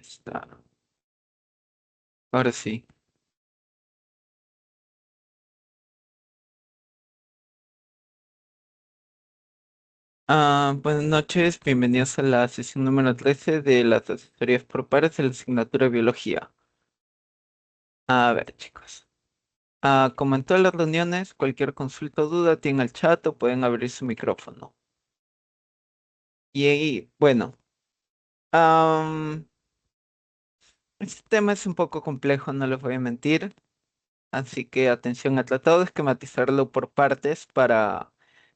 está. Ahora sí. Buenas noches, bienvenidos a la sesión número 13 de las asesorías por pares de la asignatura de biología. A ver, chicos. Como en todas las reuniones, cualquier consulta o duda tienen el chat o pueden abrir su micrófono. Y ahí, bueno, am, este tema es un poco complejo, no les voy a mentir. Así que atención, he tratado de esquematizarlo por partes para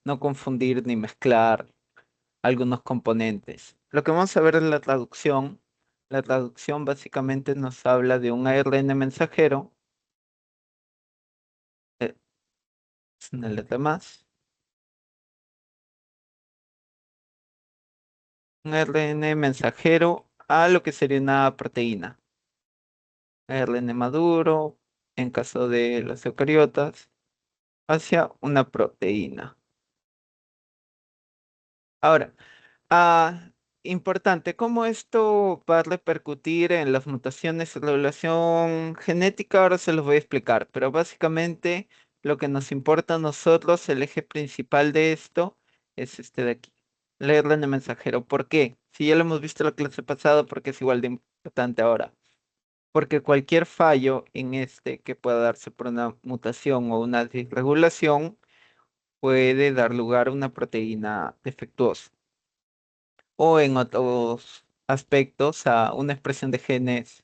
no confundir ni mezclar algunos componentes. Lo que vamos a ver es la traducción. La traducción básicamente nos habla de un ARN mensajero, es una letra más, un ARN mensajero a lo que sería una proteína. ARN maduro, en caso de los eucariotas, hacia una proteína. Ahora, Ah, importante, ¿cómo esto va a repercutir en las mutaciones y regulación genética? Ahora se los voy a explicar, pero básicamente lo que nos importa a nosotros, el eje principal de esto, es este de aquí, el ARN mensajero. ¿Por qué? Si ya lo hemos visto en la clase pasada, porque es igual de importante ahora. Porque cualquier fallo en este que pueda darse por una mutación o una disregulación puede dar lugar a una proteína defectuosa o en otros aspectos a una expresión de genes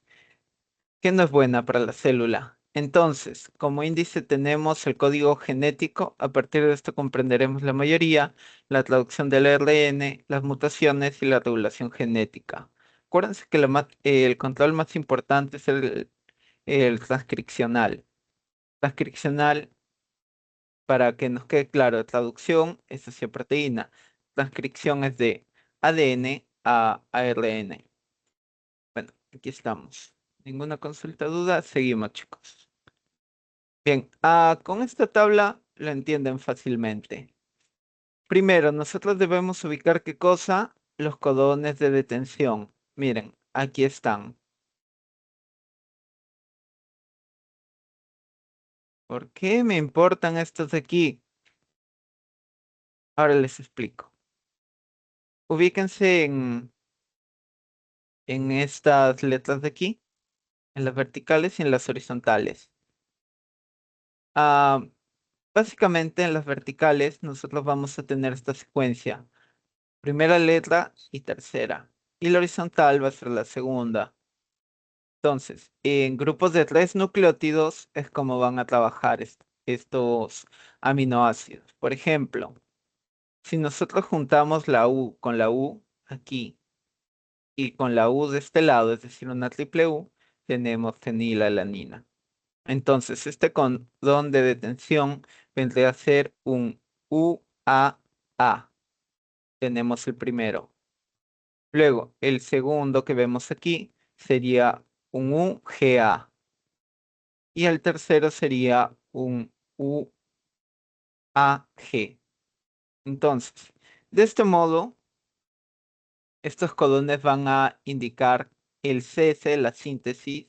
que no es buena para la célula. Entonces, como índice tenemos el código genético, a partir de esto comprenderemos la mayoría, la traducción del ARN, las mutaciones y la regulación genética. Acuérdense que el control más importante es el transcripcional. Transcripcional, para que nos quede claro, traducción es hacia proteína. Transcripción es de ADN a ARN. Bueno, aquí estamos. Ninguna consulta, duda. Seguimos, chicos. Bien, con esta tabla lo entienden fácilmente. Primero, nosotros debemos ubicar qué cosa, los codones de detención. Miren, aquí están. ¿Por qué me importan estos de aquí? Ahora les explico. Ubíquense en estas letras de aquí, en las verticales y en las horizontales. Ah, Básicamente en las verticales nosotros vamos a tener esta secuencia. Primera letra y tercera. Y la horizontal va a ser la segunda. Entonces, en grupos de 3 nucleótidos es como van a trabajar estos aminoácidos. Por ejemplo, si nosotros juntamos la U con la U aquí y con la U de este lado, es decir, una triple U, tenemos fenilalanina. Entonces, este codón de detención vendría a ser un UAA. Tenemos el primero. Luego, el segundo que vemos aquí sería un UGA y el tercero sería un UAG. Entonces, de este modo, estos codones van a indicar el cese, la síntesis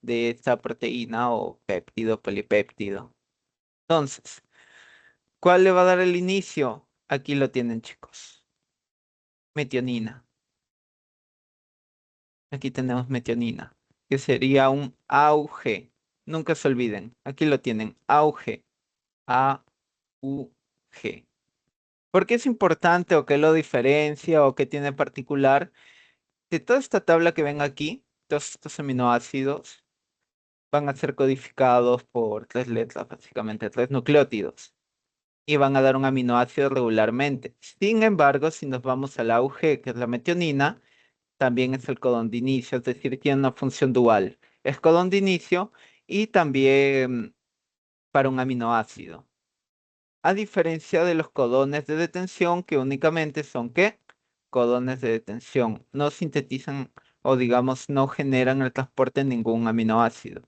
de esta proteína o péptido, polipéptido. Entonces, ¿cuál le va a dar el inicio? Aquí lo tienen, chicos. Metionina. Aquí tenemos metionina, que sería un auge. Nunca se olviden, aquí lo tienen, auge, A-U-G. ¿Por qué es importante o qué lo diferencia o qué tiene particular? De toda esta tabla que ven aquí, todos estos aminoácidos van a ser codificados por 3 letras, básicamente 3 nucleótidos, y van a dar un aminoácido regularmente. Sin embargo, si nos vamos al auge, que es la metionina, también es el codón de inicio, es decir, tiene una función dual. Es codón de inicio y también para un aminoácido. A diferencia de los codones de detención, que únicamente son ¿qué? Codones de detención. No sintetizan o digamos no generan el transporte de ningún aminoácido.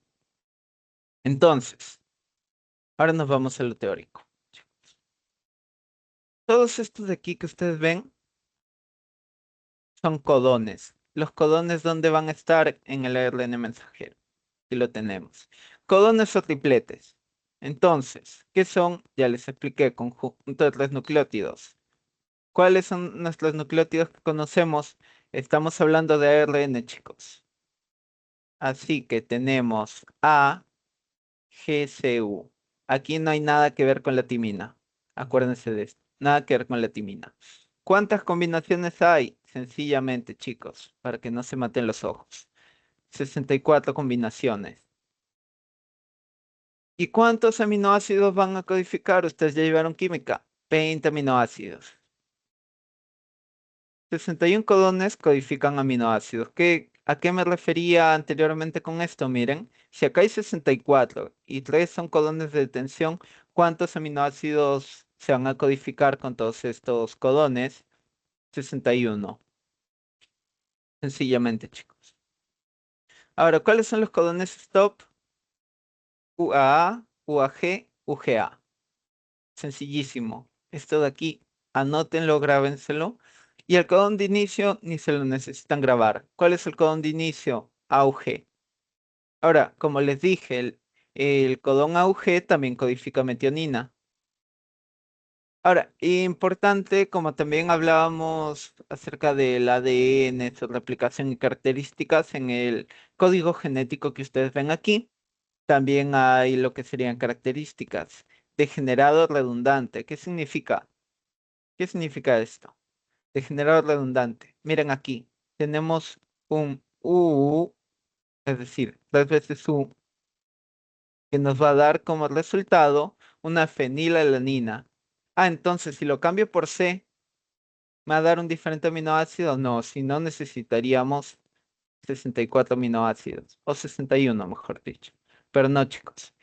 Entonces, ahora nos vamos a lo teórico. Todos estos de aquí que ustedes ven son codones. los codones, ¿dónde van a estar en el ARN mensajero? Aquí lo tenemos. Codones o tripletes. Entonces, ¿qué son? Ya les expliqué, conjunto de tres nucleótidos. ¿Cuáles son nuestros nucleótidos que conocemos? Estamos hablando de ARN, chicos. Así que tenemos A, G, C, U. Aquí no hay nada que ver con la timina. Acuérdense de esto. Nada que ver con la timina. ¿Cuántas combinaciones hay? Sencillamente, chicos, para que no se maten los ojos. 64 combinaciones. ¿Y cuántos aminoácidos van a codificar? Ustedes ya llevaron química. 20 aminoácidos. 61 codones codifican aminoácidos. ¿A qué me refería anteriormente con esto? Miren, si acá hay 64 y 3 son codones de detención, ¿cuántos aminoácidos se van a codificar con todos estos codones? 61. Sencillamente, chicos. Ahora, ¿cuáles son los codones stop? UAA, UAG, UGA. Sencillísimo. Esto de aquí, anótenlo, grábenselo. Y el codón de inicio ni se lo necesitan grabar. ¿Cuál es el codón de inicio? AUG. Ahora, como les dije, el codón AUG también codifica metionina. Ahora, importante, como también hablábamos acerca del ADN, su replicación y características en el código genético que ustedes ven aquí, también hay lo que serían características. Degenerado redundante. ¿Qué significa? ¿Qué significa esto? Degenerado redundante. Miren aquí, tenemos un U, es decir, tres veces U, que nos va a dar como resultado una fenilalanina. Ah, entonces si lo cambio por C, ¿me va a dar un diferente aminoácido? No, si no necesitaríamos 64 aminoácidos, o 61, mejor dicho. Pero no, chicos.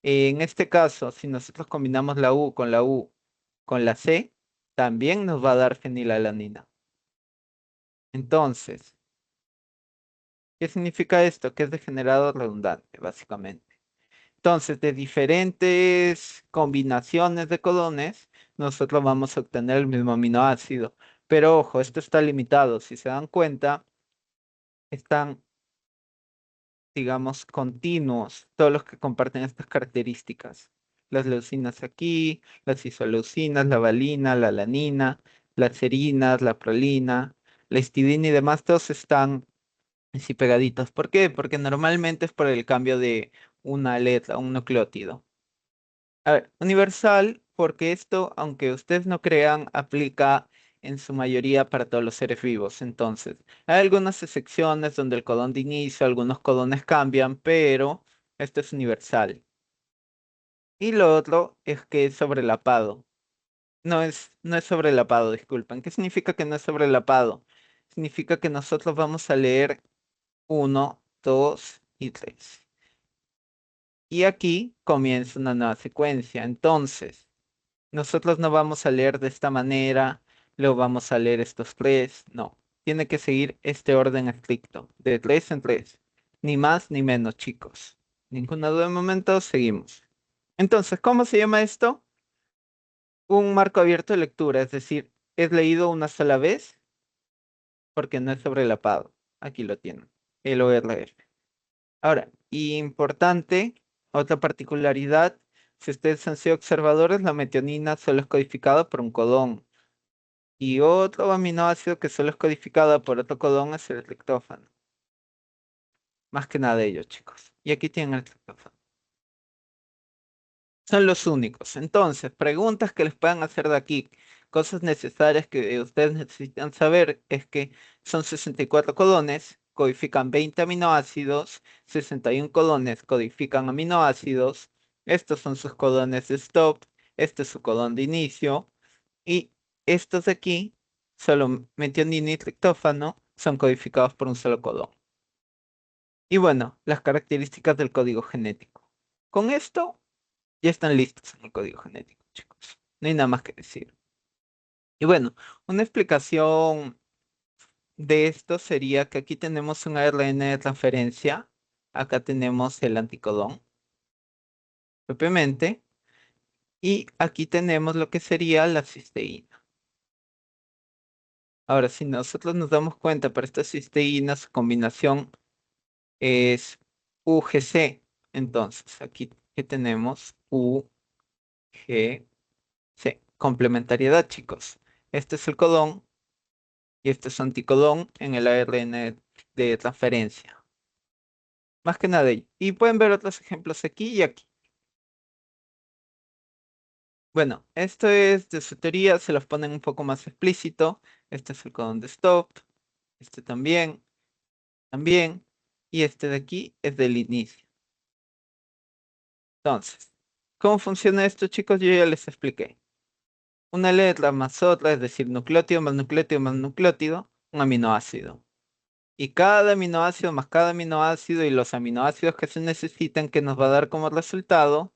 En este caso, si nosotros combinamos la U con la C, también nos va a dar fenilalanina. Entonces, ¿qué significa esto? Que es degenerado redundante, básicamente. Entonces, de diferentes combinaciones de codones, nosotros vamos a obtener el mismo aminoácido. Pero ojo, esto está limitado. Si se dan cuenta, están, digamos, continuos todos los que comparten estas características. Las leucinas aquí, las isoleucinas, la valina, la alanina, las serinas, la prolina, la histidina y demás, todos están así pegaditos. ¿Por qué? Porque normalmente es por el cambio de una letra, un nucleótido. A ver, universal, porque esto, aunque ustedes no crean, aplica en su mayoría para todos los seres vivos. Entonces, hay algunas excepciones donde el codón de inicio, algunos codones cambian, pero esto es universal. Y lo otro es que es sobrelapado. No es sobrelapado, disculpen. ¿Qué significa que no es sobrelapado? Significa que nosotros vamos a leer uno, 2 y 3. Y aquí comienza una nueva secuencia. Entonces, nosotros no vamos a leer de esta manera, luego vamos a leer estos tres. No, tiene que seguir este orden estricto, de tres en tres. Ni más ni menos, chicos. Ninguna duda de momento, seguimos. Entonces, ¿cómo se llama esto? Un marco abierto de lectura, es decir, es leído una sola vez porque no es sobrelapado. Aquí lo tienen, el ORF. Ahora, importante, otra particularidad, si ustedes han sido observadores, la metionina solo es codificada por un codón. Y otro aminoácido que solo es codificado por otro codón es el triptófano. Más que nada de ellos, chicos. Y aquí tienen el triptófano. Son los únicos. Entonces, preguntas que les puedan hacer de aquí, cosas necesarias que ustedes necesitan saber es que son 64 codones, codifican 20 aminoácidos, 61 codones codifican aminoácidos, estos son sus codones de stop, este es su codón de inicio, y estos de aquí, solo metionina y triptófano, son codificados por un solo codón. Y bueno, las características del código genético. Con esto ya están listos en el código genético, chicos. No hay nada más que decir. Y bueno, una explicación de esto sería que aquí tenemos un ARN de transferencia. Acá tenemos el anticodón, propiamente. Y aquí tenemos lo que sería la cisteína. Ahora, si nosotros nos damos cuenta, para esta cisteína su combinación es UGC. Entonces, aquí que tenemos UGC. Complementariedad, chicos. Este es el codón y este es anticodón en el ARN de transferencia. Más que nada ello. Y pueden ver otros ejemplos aquí y aquí. Bueno, esto es de su teoría, se los ponen un poco más explícito. Este es el codón de stop, este también, también, y este de aquí es del inicio. Entonces, ¿cómo funciona esto, chicos? Yo ya les expliqué. Una letra más otra, es decir, nucleótido más nucleótido más nucleótido, un aminoácido. Y cada aminoácido más cada aminoácido y los aminoácidos que se necesitan que nos va a dar como resultado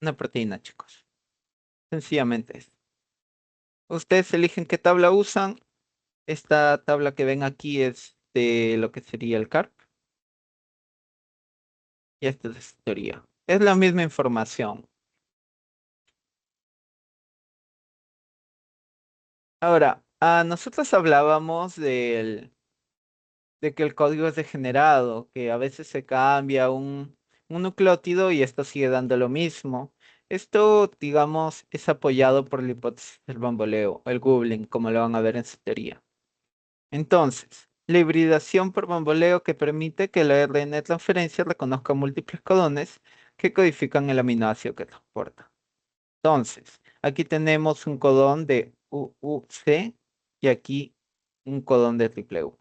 una proteína, chicos. Sencillamente es. Ustedes eligen qué tabla usan. Esta tabla que ven aquí es de lo que sería el CARP y esta es de su teoría. Es la misma información. Ahora, nosotros hablábamos de que el código es degenerado, que a veces se cambia un nucleótido y esto sigue dando lo mismo. Esto, digamos, es apoyado por la hipótesis del bamboleo, el googling, como lo van a ver en su teoría. Entonces, la hibridación por bamboleo que permite que la RNA de transferencia reconozca múltiples codones que codifican el aminoácido que transporta. Entonces, aquí tenemos un codón de UUC y aquí un codón de triple U.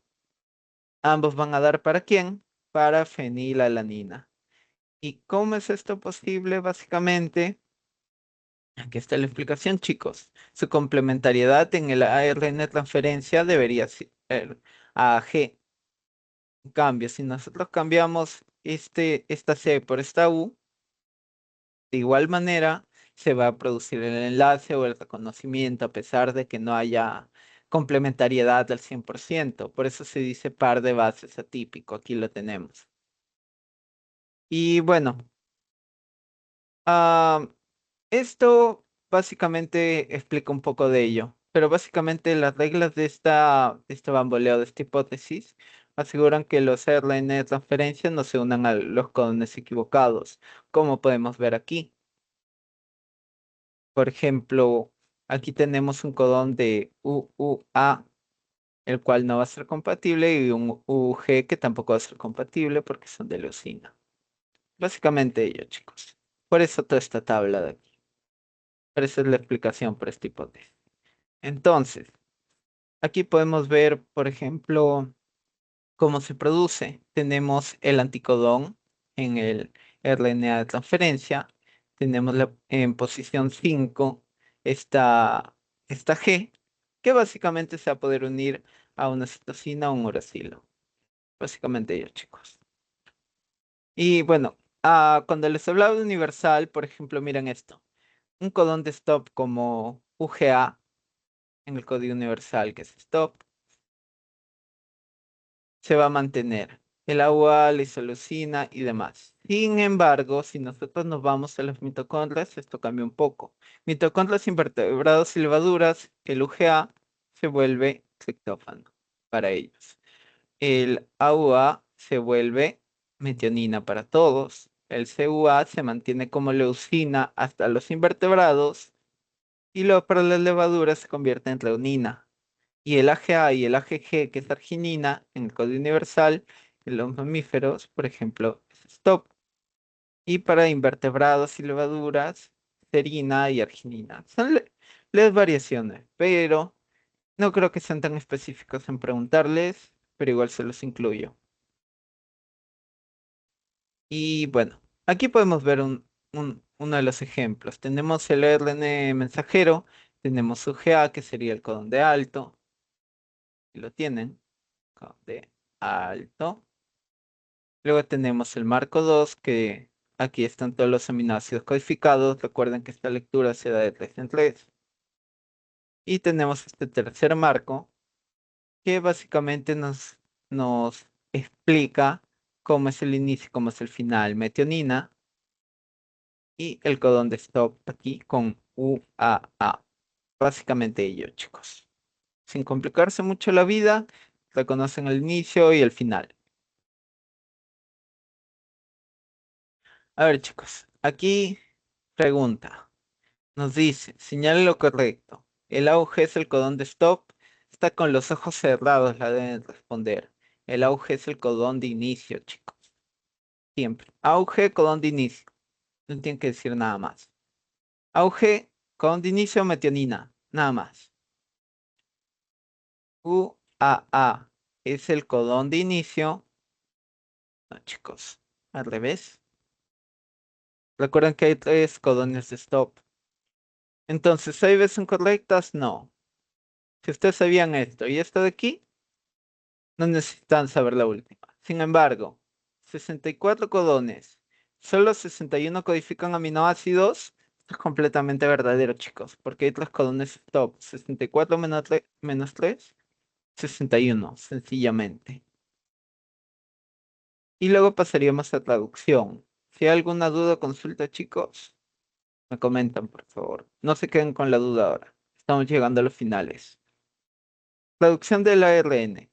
Ambos van a dar ¿para quién? Para fenilalanina. ¿Y cómo es esto posible? Básicamente, aquí está la explicación, chicos. Su complementariedad en el ARN transferencia debería ser AG. En cambio, si nosotros cambiamos esta C por esta U, de igual manera se va a producir el enlace o el reconocimiento a pesar de que no haya complementariedad al 100%. Por eso se dice par de bases atípico. Aquí lo tenemos. Y bueno, ah, esto básicamente explica un poco de ello, pero básicamente las reglas de este bamboleo, de esta hipótesis, aseguran que los RNA de transferencia no se unan a los codones equivocados, como podemos ver aquí. Por ejemplo, aquí tenemos un codón de UUA, el cual no va a ser compatible, y un UG que tampoco va a ser compatible porque son de leucina. Básicamente ello, chicos. Por eso toda esta tabla de aquí. Pero esa es la explicación para esta hipótesis. Entonces, aquí podemos ver, por ejemplo, cómo se produce. Tenemos el anticodón en el RNA de transferencia. Tenemos en posición 5 esta G, que básicamente se va a poder unir a una citosina o un uracilo. Básicamente ello, chicos. Y bueno, cuando les hablaba de universal, por ejemplo, miren esto. Un codón de stop como UGA en el código universal, que es stop, se va a mantener. El agua, la isoleucina y demás. Sin embargo, si nosotros nos vamos a los mitocondrias, esto cambia un poco. Mitocondrias, invertebrados y levaduras, el UGA se vuelve triptófano para ellos. El AUA se vuelve metionina para todos. El CUA se mantiene como leucina hasta los invertebrados y luego para las levaduras se convierte en reunina. Y el AGA y el AGG, que es arginina, en el código universal, en los mamíferos, por ejemplo, es stop. Y para invertebrados y levaduras, serina y arginina. Son leves variaciones, pero no creo que sean tan específicos en preguntarles, pero igual se los incluyo. Y bueno, aquí podemos ver uno de los ejemplos. Tenemos el RN mensajero, tenemos UGA, que sería el codón de alto, y lo tienen, codón de alto. Luego tenemos el marco 2 que aquí están todos los aminoácidos codificados. Recuerden que esta lectura se da de 3 en 3. Y tenemos este tercer marco, que básicamente nos explica cómo es el inicio y cómo es el final. Metionina y el codón de stop aquí con UAA. Básicamente ello, chicos. sin complicarse mucho la vida, reconocen el inicio y el final. A ver, chicos, aquí pregunta. Nos dice, señale lo correcto. El auge es el codón de stop. Está con los ojos cerrados, la deben responder. El auge es el codón de inicio, chicos. Siempre. Auge, codón de inicio. No tienen que decir nada más. Auge, codón de inicio, metionina. Nada más. UAA es el codón de inicio. No, chicos. Al revés. Recuerden que hay tres codones de stop. Entonces, ¿hay veces incorrectas? No. Si ustedes sabían esto y esto de aquí, no necesitan saber la última. Sin embargo, 64 codones, solo 61 codifican aminoácidos. Esto es completamente verdadero, chicos, porque hay tres codones stop. 64 menos 3, 61, sencillamente. Y luego pasaríamos a traducción. Si hay alguna duda o consulta, chicos, me comentan, por favor. No se queden con la duda ahora. Estamos llegando a los finales. Traducción del ARN.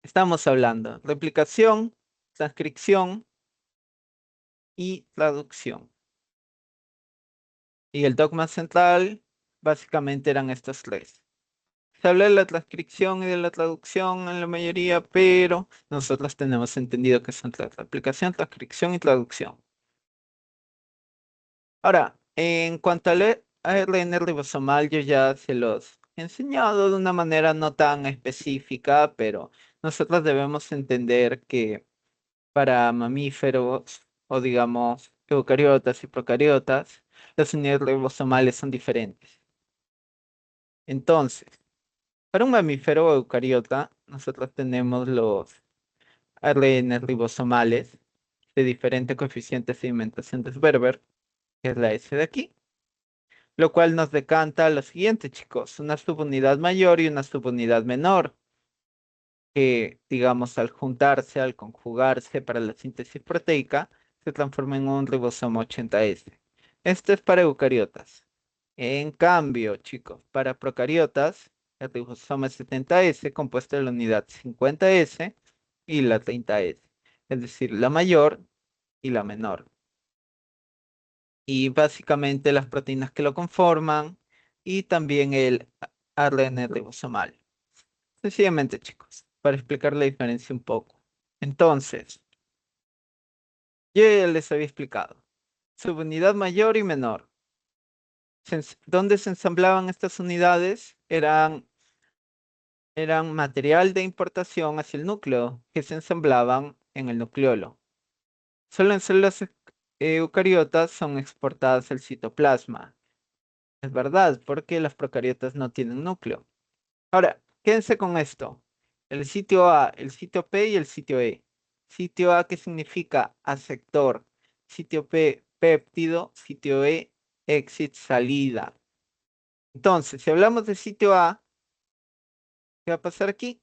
Estamos hablando replicación, transcripción y traducción. Y el dogma central básicamente eran estos tres. Se habla de la transcripción y de la traducción en la mayoría, pero nosotros tenemos entendido que son tres: replicación, transcripción y traducción. Ahora, en cuanto al ARN ribosomal, yo ya se los he enseñado de una manera no tan específica, pero nosotros debemos entender que para mamíferos o digamos eucariotas y procariotas, las unidades ribosomales son diferentes. Entonces, para un mamífero o eucariota, nosotros tenemos los ARN ribosomales de diferente coeficiente de sedimentación de Berber, que es la S de aquí, lo cual nos decanta lo siguiente, chicos: una subunidad mayor y una subunidad menor, que, digamos, al juntarse, al conjugarse para la síntesis proteica, se transforma en un ribosoma 80S. Esto es para eucariotas. En cambio, chicos, para procariotas, el ribosoma es 70S, compuesto de la unidad 50S y la 30S, es decir, la mayor y la menor. Y básicamente las proteínas que lo conforman y también el ARN ribosomal. Sencillamente, chicos, para explicar la diferencia un poco. Entonces, yo ya les había explicado. Subunidad mayor y menor. ¿Dónde se ensamblaban estas unidades? Eran material de importación hacia el núcleo, que se ensamblaban en el nucleolo. Solo en células eucariotas son exportadas al citoplasma. Es verdad, porque las procariotas no tienen núcleo. Ahora, quédense con esto: el sitio A, el sitio P y el sitio E. Sitio A, que significa aceptor; sitio P, péptido; sitio E, exit, salida. Entonces, si hablamos de sitio A, ¿qué va a pasar aquí?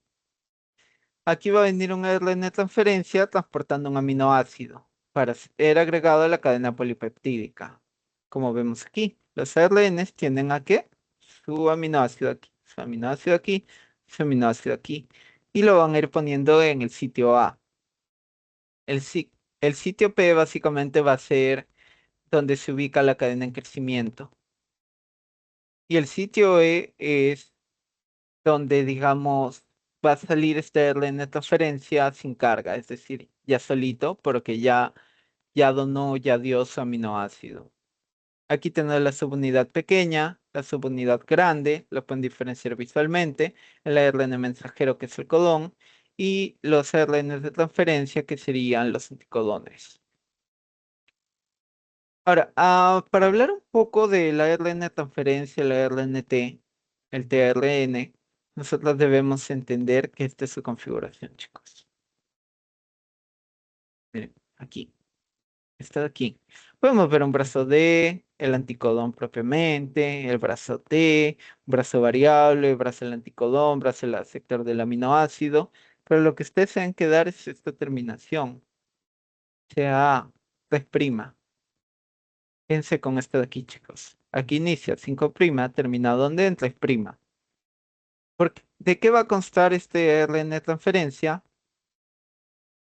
Aquí va a venir un ARN de transferencia transportando un aminoácido para ser agregado a la cadena polipeptídica. Como vemos aquí, los ARNs tienden a ¿qué? Su aminoácido aquí, su aminoácido aquí, su aminoácido aquí. Y lo van a ir poniendo en el sitio A. El, si- el sitio P básicamente va a ser donde se ubica la cadena en crecimiento. Y el sitio E es donde, digamos, va a salir este RNA de transferencia sin carga, es decir, ya solito, porque ya donó, ya dio su aminoácido. Aquí tenemos la subunidad pequeña, la subunidad grande, lo pueden diferenciar visualmente: el ARN mensajero, que es el codón, y los ARN de transferencia, que serían los anticodones. Ahora, para hablar un poco de la ARN de transferencia, la RNT, el tRN, nosotros debemos entender que esta es su configuración, chicos. Miren, aquí, está aquí. Podemos ver un brazo D, el anticodón propiamente, el brazo T, brazo variable, brazo del anticodón, brazo del sector del aminoácido. Pero lo que ustedes se van a quedar es esta terminación, sea 3'. Fíjense con esto de aquí, chicos. Aquí inicia 5', termina donde en 3'. ¿De qué va a constar este RNA transferencia?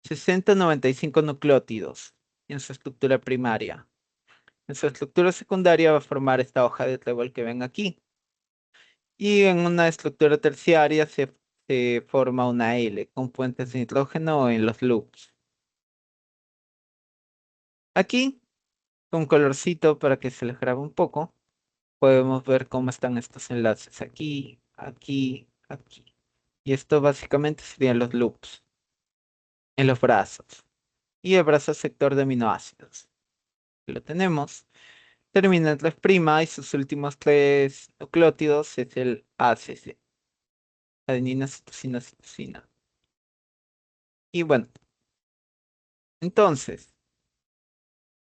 60-95 nucleótidos en su estructura primaria. En su estructura secundaria va a formar esta hoja de trébol que ven aquí. Y en una estructura terciaria se forma una L con puentes de nitrógeno en los loops. Aquí, con colorcito para que se les grabe un poco, podemos ver cómo están estos enlaces aquí, aquí, aquí. Y esto básicamente serían los loops en los brazos. Y el brazo sector de aminoácidos. Lo tenemos. Termina en 3' y sus últimos tres nucleótidos es el ACC. Adenina, citosina, citosina. Y bueno, entonces,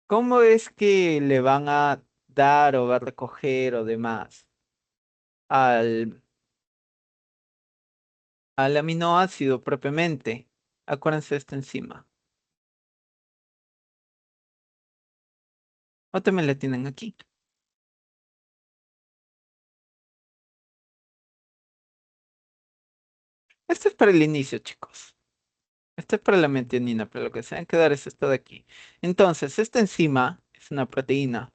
¿cómo es que le van a dar o va a recoger o demás al, al aminoácido propiamente? Acuérdense de esta enzima. O también la tienen aquí. Esto es para el inicio, chicos. Esto es para la metionina, pero lo que se van a quedar es esto de aquí. Entonces, esta enzima es una proteína.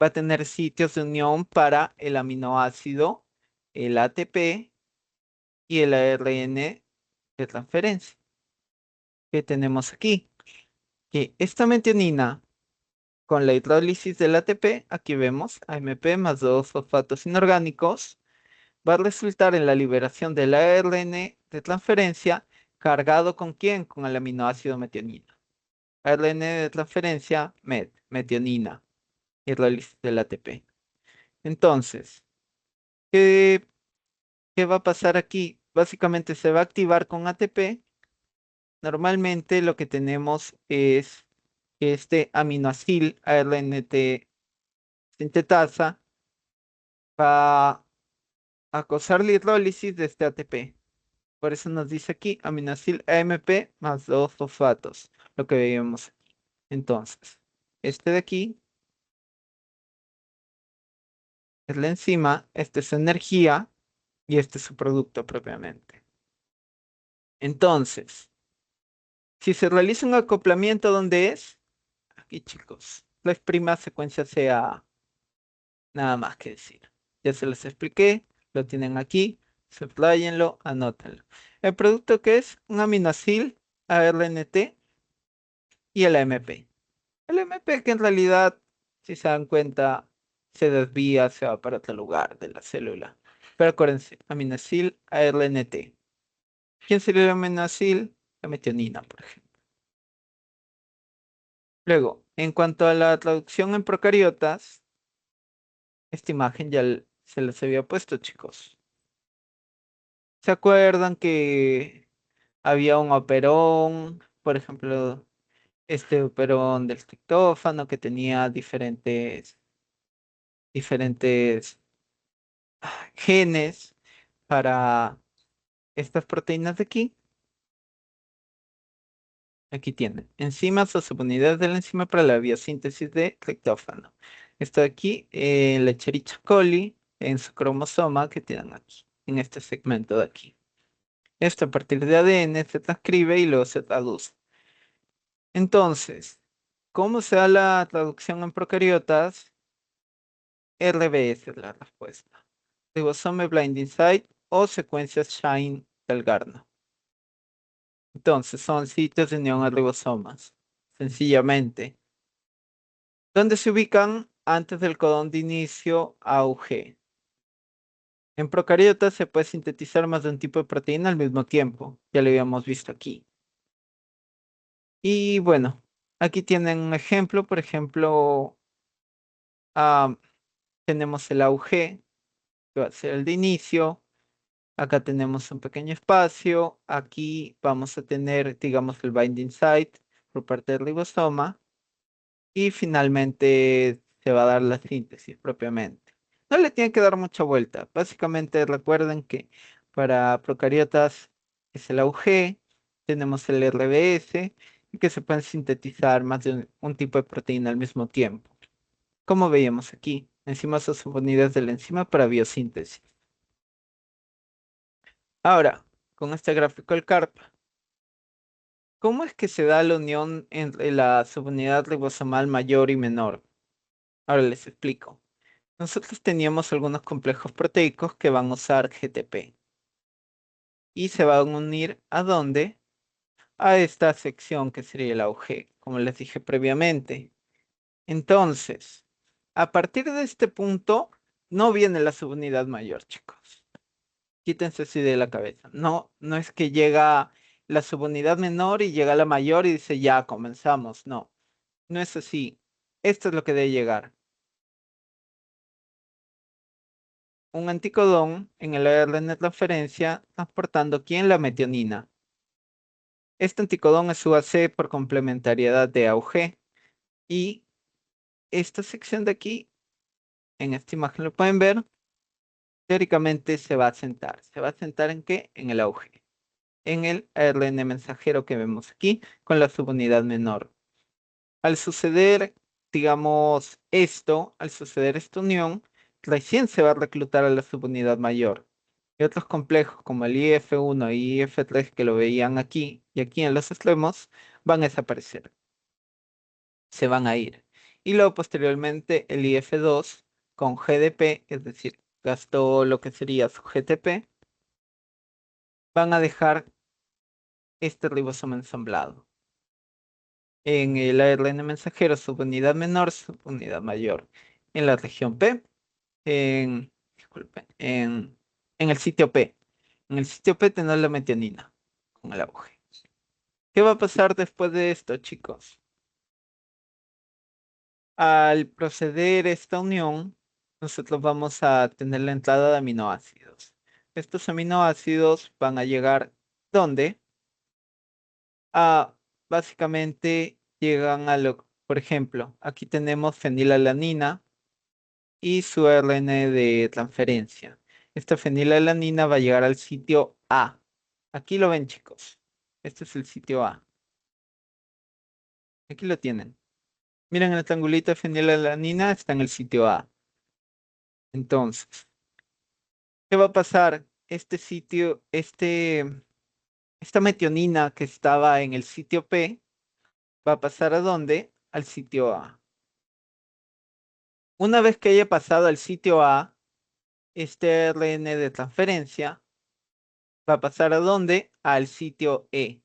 Va a tener sitios de unión para el aminoácido, el ATP y el ARN de transferencia que tenemos aquí. Que esta metionina, con la hidrólisis del ATP, aquí vemos AMP más dos fosfatos inorgánicos, va a resultar en la liberación del ARN de transferencia cargado ¿con quién? Con el aminoácido metionina. ARN de transferencia, metionina, hidrólisis del ATP. Entonces, ¿qué ¿qué va a pasar aquí? Básicamente se va a activar con ATP. Normalmente lo que tenemos es que este aminoacil ARNT sintetasa va a causar la hidrólisis de este ATP. Por eso nos dice aquí aminoacil AMP más dos fosfatos, lo que veíamos aquí. Entonces, este de aquí es la enzima, este es su energía y este es su producto propiamente. Entonces, si se realiza un acoplamiento, ¿dónde es? Aquí, chicos. La prima secuencia sea nada más que decir. Ya se los expliqué, lo tienen aquí, subrayenlo, anótenlo. El producto que es un aminoacil, ARNT y el AMP. El AMP que en realidad, si se dan cuenta, se desvía, se va para otro lugar de la célula. Pero acuérdense, aminoacil, ARNT. ¿Quién sería el aminoacil? La metionina, por ejemplo. Luego, en cuanto a la traducción en procariotas, esta imagen ya se les había puesto, chicos. ¿Se acuerdan que había un operón, por ejemplo, este operón del triptófano que tenía diferentes genes para estas proteínas de aquí? Aquí tienen enzimas o subunidades de la enzima para la biosíntesis de triptófano. Esto de aquí, la Escherichia coli, en su cromosoma que tienen aquí, en este segmento de aquí. Esto a partir de ADN se transcribe y luego se traduce. Entonces, ¿cómo se da la traducción en procariotas? RBS es la respuesta. Ribosome Binding Site o secuencias Shine-Dalgarno. Entonces, son sitios de unión a ribosomas. Sencillamente. ¿Dónde se ubican antes del codón de inicio AUG? En procariotas se puede sintetizar más de un tipo de proteína al mismo tiempo. Ya lo habíamos visto aquí. Y bueno, aquí tienen un ejemplo. Por ejemplo, ah, tenemos el AUG, que va a ser el de inicio. Acá tenemos un pequeño espacio. Aquí vamos a tener, digamos, el binding site por parte del ribosoma. Y finalmente se va a dar la síntesis propiamente. No le tiene que dar mucha vuelta. Básicamente recuerden que para procariotas es el AUG, tenemos el RBS y que se pueden sintetizar más de un tipo de proteína al mismo tiempo. Como veíamos aquí, enzimas o subunidades de la enzima para biosíntesis. Ahora, con este gráfico del CARP, ¿cómo es que se da la unión entre la subunidad ribosomal mayor y menor? Ahora les explico. Nosotros teníamos algunos complejos proteicos que van a usar GTP y se van a unir ¿a dónde? A esta sección que sería el AUG, como les dije previamente. Entonces, a partir de este punto, no viene la subunidad mayor, chicos. Quítense así de la cabeza. No, no es que llega la subunidad menor y llega la mayor y dice ya, comenzamos. No, no es así. Esto es lo que debe llegar. Un anticodón en el ARN de transferencia transportando ¿quién? La metionina. Este anticodón es UAC por complementariedad de AUG y esta sección de aquí, en esta imagen lo pueden ver, teóricamente se va a sentar. ¿Se va a sentar en qué? En el AUG. En el ARN mensajero que vemos aquí con la subunidad menor. Al suceder, digamos, esto, al suceder esta unión, recién se va a reclutar a la subunidad mayor. Y otros complejos como el IF1 y IF3 que lo veían aquí y aquí en los extremos van a desaparecer, se van a ir. Y luego posteriormente el IF2 con GDP, es decir, gastó lo que sería su GTP, van a dejar este ribosoma ensamblado. En el ARN mensajero, subunidad menor, subunidad mayor. En la región P, disculpe, en el sitio P. En el sitio P tenemos la metionina con el auge. ¿Qué va a pasar después de esto, chicos? Al proceder esta unión, nosotros vamos a tener la entrada de aminoácidos. Estos aminoácidos van a llegar, ¿dónde? A, básicamente, llegan a lo, por ejemplo, aquí tenemos fenilalanina y su RN de transferencia. Esta fenilalanina va a llegar al sitio A. Aquí lo ven, chicos. Este es el sitio A. Aquí lo tienen. Miren el triangulito de fenilalanina, está en el sitio A. Entonces, ¿qué va a pasar? Este sitio, esta metionina que estaba en el sitio P, va a pasar ¿a dónde? Al sitio A. Una vez que haya pasado al sitio A, este RN de transferencia va a pasar ¿a dónde? Al sitio E.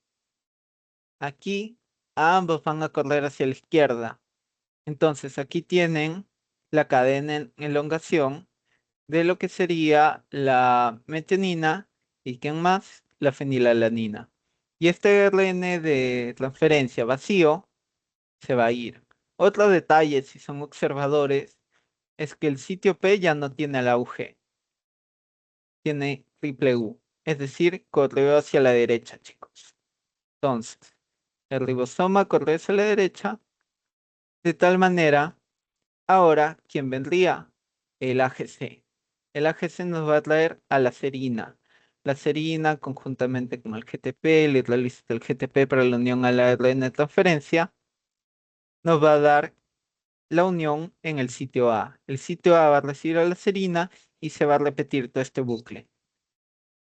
Aquí ambos van a correr hacia la izquierda. Entonces aquí tienen la cadena en elongación de lo que sería la metionina y ¿quién más? La fenilalanina. Y este RN de transferencia vacío se va a ir. Otro detalle, si son observadores, es que el sitio P ya no tiene el auge, tiene triple U, es decir, corrió hacia la derecha, chicos. Entonces, el ribosoma corre hacia la derecha, de tal manera, ahora, ¿quién vendría? El AGC. El AGC nos va a traer a la serina. La serina, conjuntamente con el GTP, el hidrólisis del GTP para la unión a la ARN de transferencia, nos va a dar la unión en el sitio A. El sitio A va a recibir a la serina y se va a repetir todo este bucle.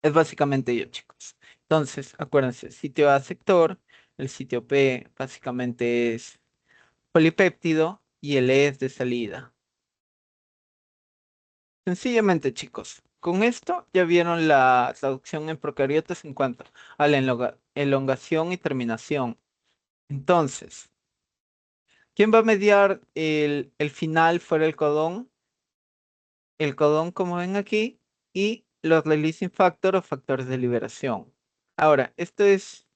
Es básicamente ello, chicos. Entonces, acuérdense, sitio A sector, el sitio P básicamente es polipéptido y el E es de salida. Sencillamente, chicos, con esto ya vieron la traducción en procariotas en cuanto a la elongación y terminación. Entonces, ¿quién va a mediar el final fuera el codón? El codón, como ven aquí, y los releasing factor o factores de liberación. Ahora, esto es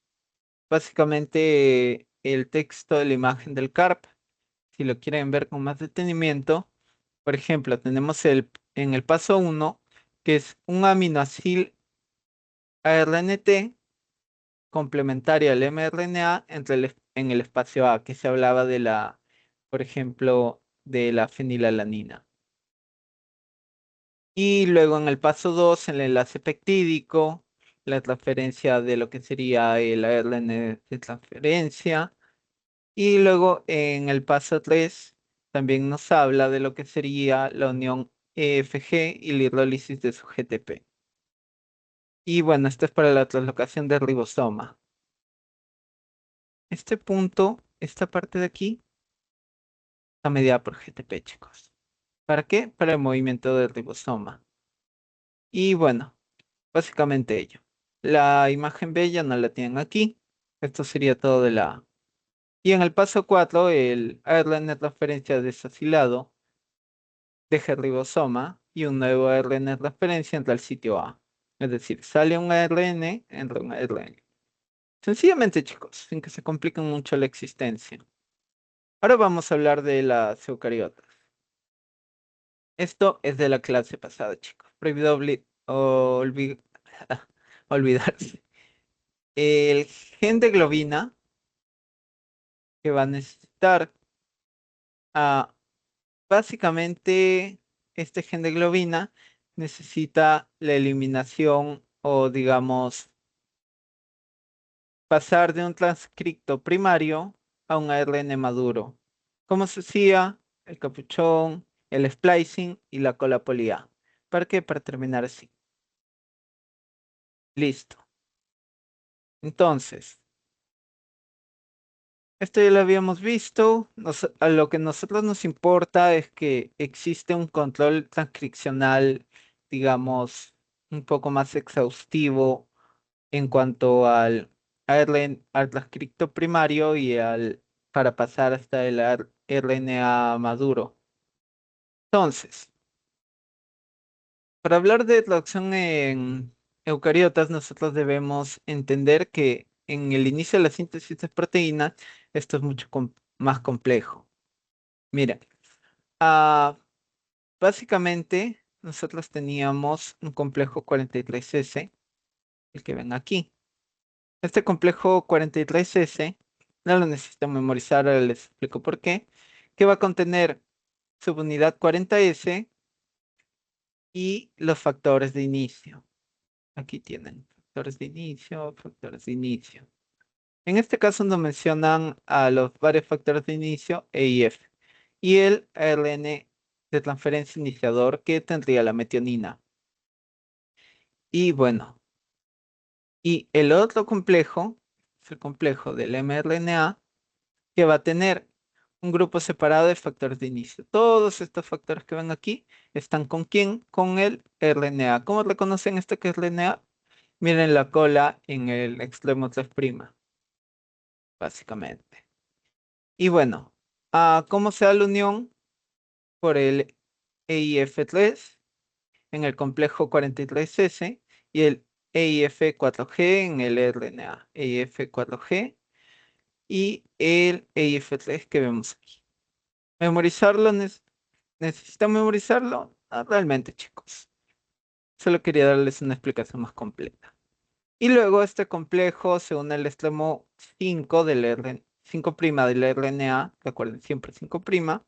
básicamente el texto de la imagen del CARP. Si lo quieren ver con más detenimiento, por ejemplo, tenemos en el paso 1, que es un aminoácido ARNT complementario al mRNA en el espacio A, que se hablaba de la, por ejemplo, de la fenilalanina. Y luego en el paso 2, el enlace peptídico, la transferencia de lo que sería el ARN de transferencia. Y luego en el paso 3 también nos habla de lo que sería la unión EFG y la hidrólisis de su GTP. Y bueno, esto es para la translocación del ribosoma. Este punto, esta parte de aquí, está mediada por GTP, chicos. ¿Para qué? Para el movimiento del ribosoma. Y bueno, básicamente ello. La imagen B ya no la tienen aquí. Esto sería todo de la A. Y en el paso 4, el ARN transferencia desasilado deja el ribosoma y un nuevo ARN transferencia entra al sitio A. Es decir, sale un ARN, entra un ARN. Sencillamente, chicos, sin que se complique mucho la existencia. Ahora vamos a hablar de las eucariotas. Esto es de la clase pasada, chicos. Prohibido olvidarse. El gen de globina que va a necesitar, ah, básicamente, este gen de globina necesita la eliminación o, digamos, pasar de un transcripto primario a un ARN maduro. ¿Cómo se hacía? El capuchón, el splicing y la cola poli A. ¿Para qué? Para terminar así. Listo. Entonces, esto ya lo habíamos visto. A lo que a nosotros nos importa es que existe un control transcripcional, digamos, un poco más exhaustivo en cuanto al transcripto primario y para pasar hasta el RNA maduro. Entonces, para hablar de traducción en eucariotas, nosotros debemos entender que en el inicio de la síntesis de proteínas, esto es mucho más complejo. Mira, ah, básicamente nosotros teníamos un complejo 43S, el que ven aquí. Este complejo 43S no lo necesito memorizar, ahora les explico por qué, que va a contener subunidad 40S y los factores de inicio. Aquí tienen factores de inicio, factores de inicio. En este caso nos mencionan a los varios factores de inicio E y F y el ARN de transferencia iniciador que tendría la metionina. Y bueno, y el otro complejo es el complejo del mRNA que va a tener un grupo separado de factores de '. Todos estos factores que ven aquí están ¿con quién? Con el RNA. ¿Cómo reconocen esto que es RNA? Miren la cola en el extremo 3', básicamente. Y bueno, ¿cómo se da la unión? Por el EIF3 en el complejo 43S y el EIF4G en el RNA. EIF4G y el EIF3 que vemos aquí. Memorizarlo, ¿necesitan memorizarlo? Realmente, chicos. Solo quería darles una explicación más completa. Y luego este complejo se une al extremo 5 del 5' del RNA, recuerden siempre 5',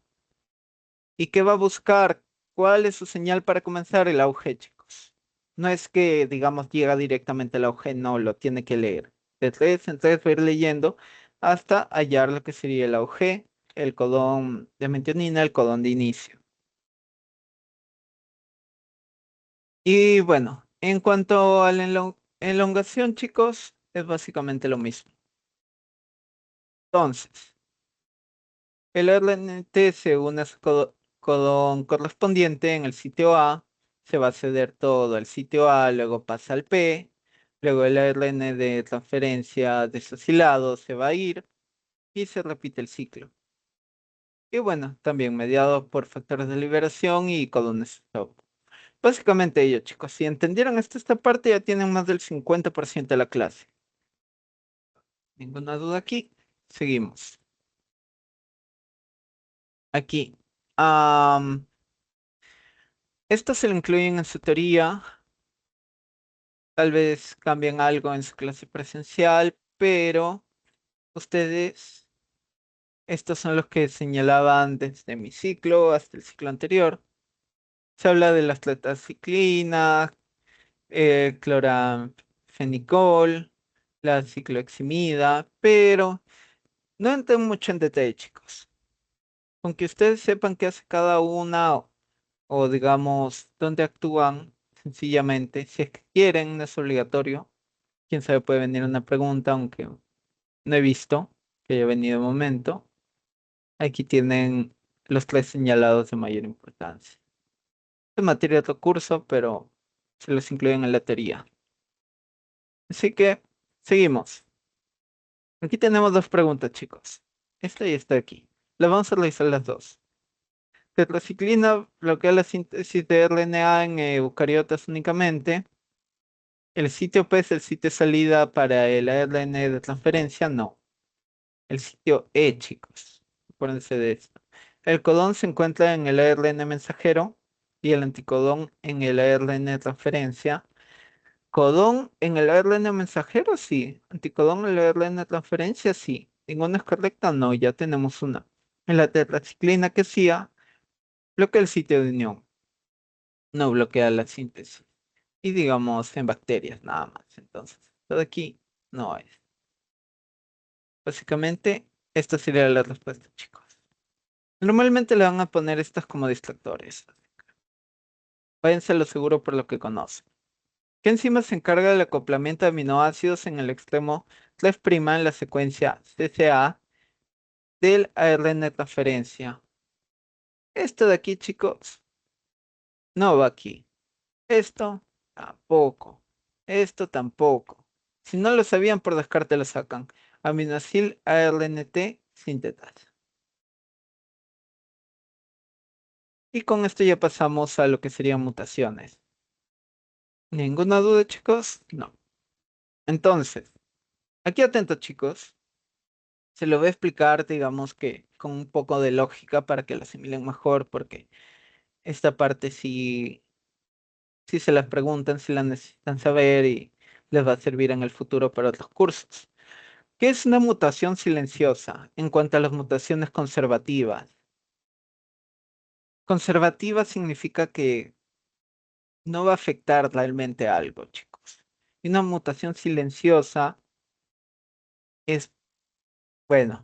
y que va a buscar cuál es su señal para comenzar el auge, chicos. No es que, digamos, llega directamente al auge, no, lo tiene que leer. De tres en tres va a ir leyendo hasta hallar lo que sería el auge, el codón de metionina, el codón de inicio. Y bueno, en cuanto a la elongación, chicos, es básicamente lo mismo. Entonces, el RNT se une a su codón correspondiente en el sitio A, se va a ceder todo al sitio A, luego pasa al P, luego el ARN de transferencia desasilado se va a ir y se repite el ciclo. Y bueno, también mediado por factores de liberación y codones stop. Básicamente ello, chicos. Si entendieron esta parte, ya tienen más del 50% de la clase. Ninguna duda aquí. Seguimos. Aquí. Esto se lo incluyen en su teoría. Tal vez cambien algo en su clase presencial, pero ustedes, estos son los que señalaban desde mi ciclo hasta el ciclo anterior. Se habla de las tetraciclinas, cloranfenicol, la cicloheximida, pero no entren mucho en detalle, chicos. Con que ustedes sepan qué hace cada una o digamos dónde actúan, sencillamente. Si es que quieren, no es obligatorio. Quién sabe, puede venir una pregunta, aunque no he visto que haya venido de momento. Aquí tienen los tres señalados de mayor importancia. Es materia de otro curso, pero se los incluyen en la teoría. Así que, seguimos. Aquí tenemos dos preguntas, chicos. Esta y esta de aquí. Las vamos a realizar las dos. Tetraciclina bloquea la síntesis de RNA en eucariotas únicamente. ¿El sitio P es el sitio de salida para el ARN de transferencia? No. El sitio E, chicos. Acuérdense de esto. El codón se encuentra en el ARN mensajero y el anticodón en el ARN de transferencia. Codón en el ARN mensajero, sí. Anticodón en el ARN de transferencia, sí. ¿Ninguna es correcta? No, ya tenemos una. En la tetraciclina que hacía, bloquea el sitio de unión, no bloquea la síntesis. Y digamos en bacterias nada más. Entonces, todo aquí no es. Básicamente, esta sería la respuesta, chicos. Normalmente le van a poner estas como distractores. Váyanse a lo seguro por lo que conocen. ¿Qué enzima se encarga del acoplamiento de aminoácidos en el extremo 3' en la secuencia CCA del ARN de transferencia? Esto de aquí, chicos, no va aquí. Esto tampoco. Esto tampoco. Si no lo sabían, por descarte lo sacan. Aminoacil ARNT sintetasa. Y con esto ya pasamos a lo que serían mutaciones. ¿Ninguna duda, chicos? No. Entonces, aquí atentos, chicos. Se lo voy a explicar, digamos que con un poco de lógica para que lo asimilen mejor, porque esta parte sí se las preguntan, si la necesitan saber y les va a servir en el futuro para otros cursos. ¿Qué es una mutación silenciosa en cuanto a las mutaciones conservativas? Conservativa significa que no va a afectar realmente a algo, chicos. Y una mutación silenciosa es, bueno,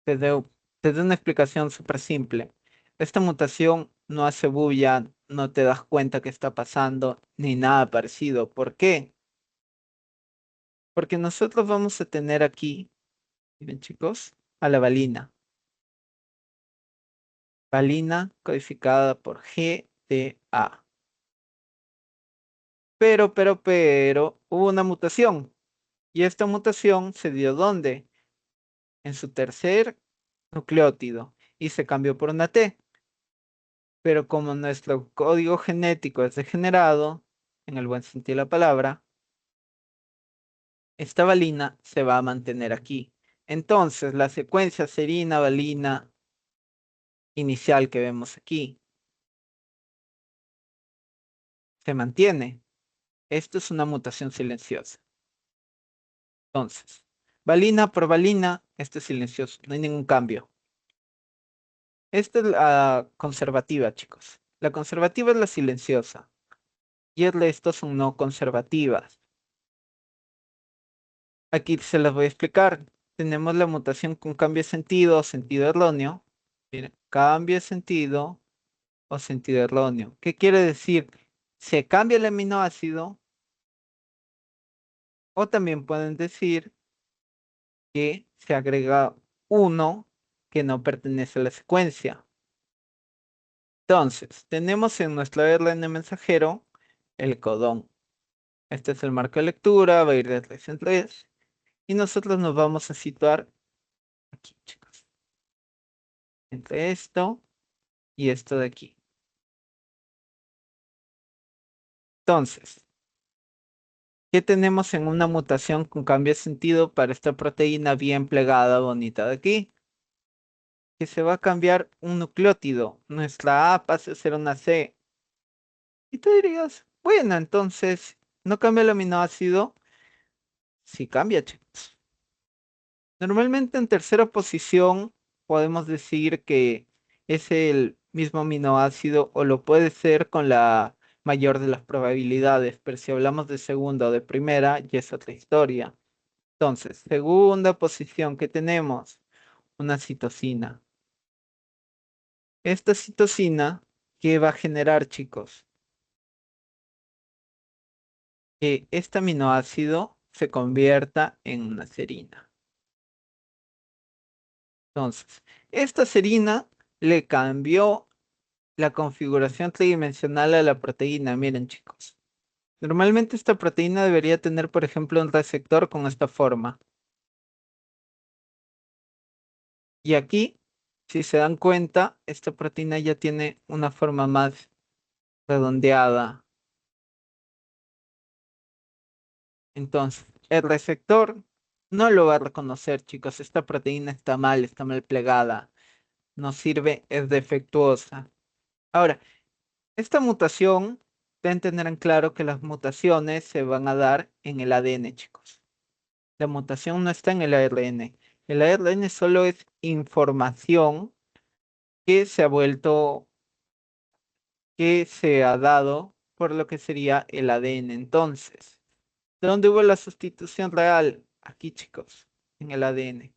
te doy, te doy una explicación súper simple. Esta mutación no hace bulla, no te das cuenta que está pasando, ni nada parecido. ¿Por qué? Porque nosotros vamos a tener aquí, miren chicos, a la valina. Valina codificada por GTA. Pero, hubo una mutación. Y esta mutación se dio ¿dónde? En su tercer nucleótido. Y se cambió por una T. Pero como nuestro código genético es degenerado, en el buen sentido de la palabra, esta valina se va a mantener aquí. Entonces, la secuencia serina-valina inicial que vemos aquí se mantiene. Esto es una mutación silenciosa. Entonces, valina por valina, esto es silencioso, no hay ningún cambio. Esta es la conservativa, chicos. La conservativa es la silenciosa. Y el resto son no conservativas. Aquí se las voy a explicar. Tenemos la mutación con cambio de sentido o sentido erróneo. Miren, cambio de sentido o sentido erróneo. ¿Qué quiere decir? Se cambia el aminoácido o también pueden decir que se agrega uno que no pertenece a la secuencia. Entonces, tenemos en nuestro ARN mensajero el codón. Este es el marco de lectura, va a ir de 3 en 3. Y nosotros nos vamos a situar aquí, chicos. Entre esto y esto de aquí. Entonces, ¿qué tenemos en una mutación con cambio de sentido para esta proteína bien plegada, bonita de aquí? Que se va a cambiar un nucleótido. Nuestra A pasa a ser una C. Y tú dirías, bueno, entonces, ¿no cambia el aminoácido? Sí cambia, chicos. Normalmente en tercera posición podemos decir que es el mismo aminoácido o lo puede ser con la mayor de las probabilidades, pero si hablamos de segunda o de primera, ya es otra historia. Entonces, segunda posición que tenemos, una citosina. Esta citosina, ¿qué va a generar, chicos? que este aminoácido se convierta en una serina. Entonces, esta serina le cambió la configuración tridimensional a la proteína. Miren, chicos. Normalmente esta proteína debería tener, por ejemplo, un receptor con esta forma. Y aquí, si se dan cuenta, esta proteína ya tiene una forma más redondeada. Entonces, el receptor no lo va a reconocer, chicos. Esta proteína está mal plegada. No sirve, es defectuosa. Ahora, esta mutación, deben tener en claro que las mutaciones se van a dar en el ADN, chicos. La mutación no está en el ARN. El ARN solo es información que se ha vuelto, que se ha dado por lo que sería el ADN. Entonces, ¿dónde hubo la sustitución real? Aquí, chicos, en el ADN,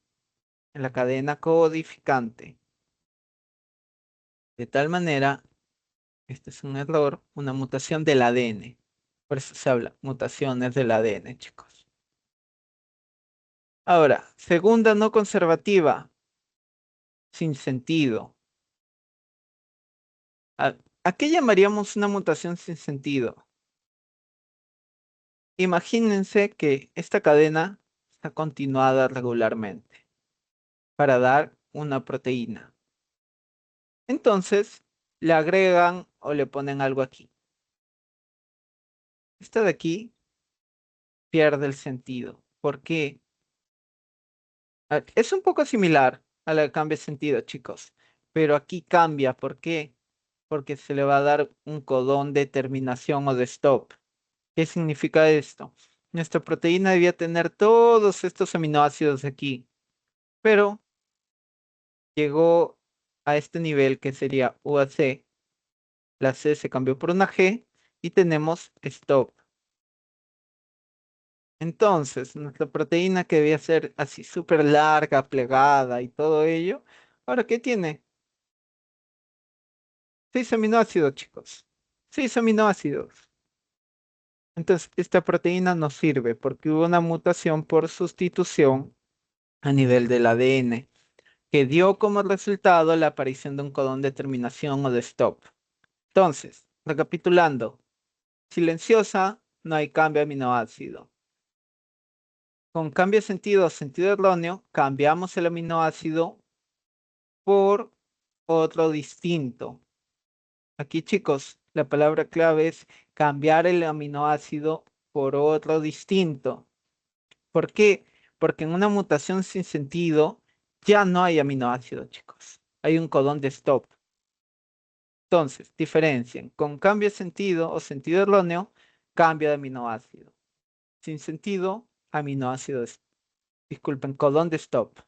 en la cadena codificante. De tal manera, este es un error, una mutación del ADN. Por eso se habla, mutaciones del ADN, chicos. Ahora, segunda no conservativa, sin sentido. ¿A qué llamaríamos una mutación sin sentido? Imagínense que esta cadena está continuada regularmente para dar una proteína. Entonces, le agregan o le ponen algo aquí. Esta de aquí pierde el sentido. ¿Por qué? Es un poco similar a la de cambio de sentido, chicos, pero aquí cambia. ¿Por qué? Porque se le va a dar un codón de terminación o de stop. ¿Qué significa esto? Nuestra proteína debía tener todos estos aminoácidos aquí, pero llegó a este nivel que sería UAC. La C se cambió por una G y tenemos stop. Entonces, nuestra proteína que debía ser así súper larga, plegada y todo ello, ¿ahora qué tiene? 6 aminoácidos, chicos. 6 aminoácidos. Entonces, esta proteína no sirve porque hubo una mutación por sustitución a nivel del ADN, que dio como resultado la aparición de un codón de terminación o de stop. Entonces, recapitulando, silenciosa, no hay cambio de aminoácido. Con cambio de sentido o sentido erróneo, cambiamos el aminoácido por otro distinto. Aquí, chicos, la palabra clave es cambiar el aminoácido por otro distinto. ¿Por qué? Porque en una mutación sin sentido ya no hay aminoácido, chicos. Hay un codón de stop. Entonces, diferencien. Con cambio de sentido o sentido erróneo, cambio de aminoácido. Sin sentido, aminoácido, disculpen, codón de stop.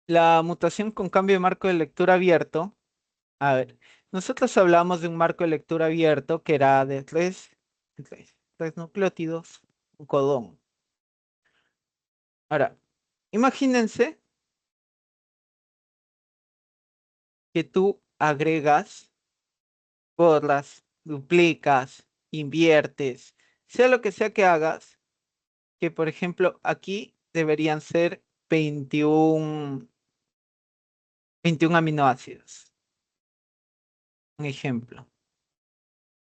La mutación con cambio de marco de lectura abierto. A ver, nosotros hablamos de un marco de lectura abierto que era de tres nucleótidos, un codón. Ahora, imagínense que tú agregas, borras, duplicas, inviertes, sea lo que sea que hagas, que por ejemplo aquí deberían ser 21 aminoácidos. Un ejemplo.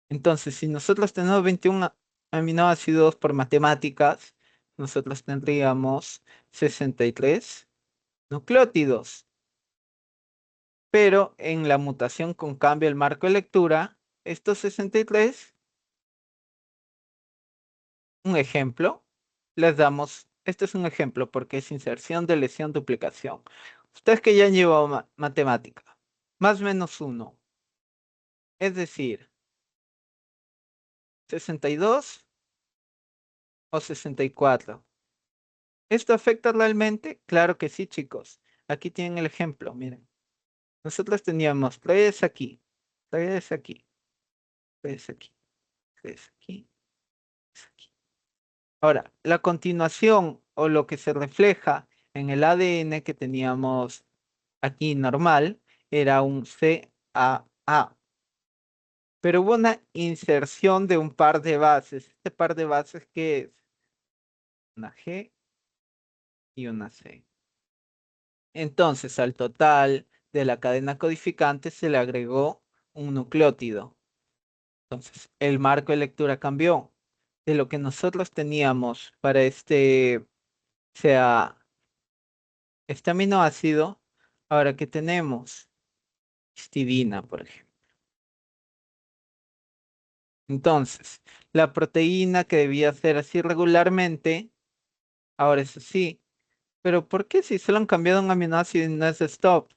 Entonces, si nosotros tenemos 21 aminoácidos por matemáticas, nosotros tendríamos 63 nucleótidos. Pero en la mutación con cambio del marco de lectura, estos 63, un ejemplo, les damos, este es un ejemplo porque es inserción, deleción, duplicación. Ustedes que ya han llevado matemática, más o menos 1, es decir, 62 o 64. ¿Esto afecta realmente? Claro que sí, chicos. Aquí tienen el ejemplo, miren. Nosotros teníamos 3 aquí, 3 aquí, 3 aquí, 3 aquí, 3 aquí. Ahora, la continuación o lo que se refleja en el ADN que teníamos aquí normal era un CAA. pero hubo una inserción de un par de bases. Este par de bases que es una G y una C. Entonces, al total de la cadena codificante se le agregó un nucleótido. Entonces, el marco de lectura cambió. De lo que nosotros teníamos para sea, este aminoácido, ahora que tenemos histidina, por ejemplo. Entonces, la proteína que debía ser así regularmente, ahora es así. Pero ¿por qué si solo han cambiado un aminoácido y no es stop?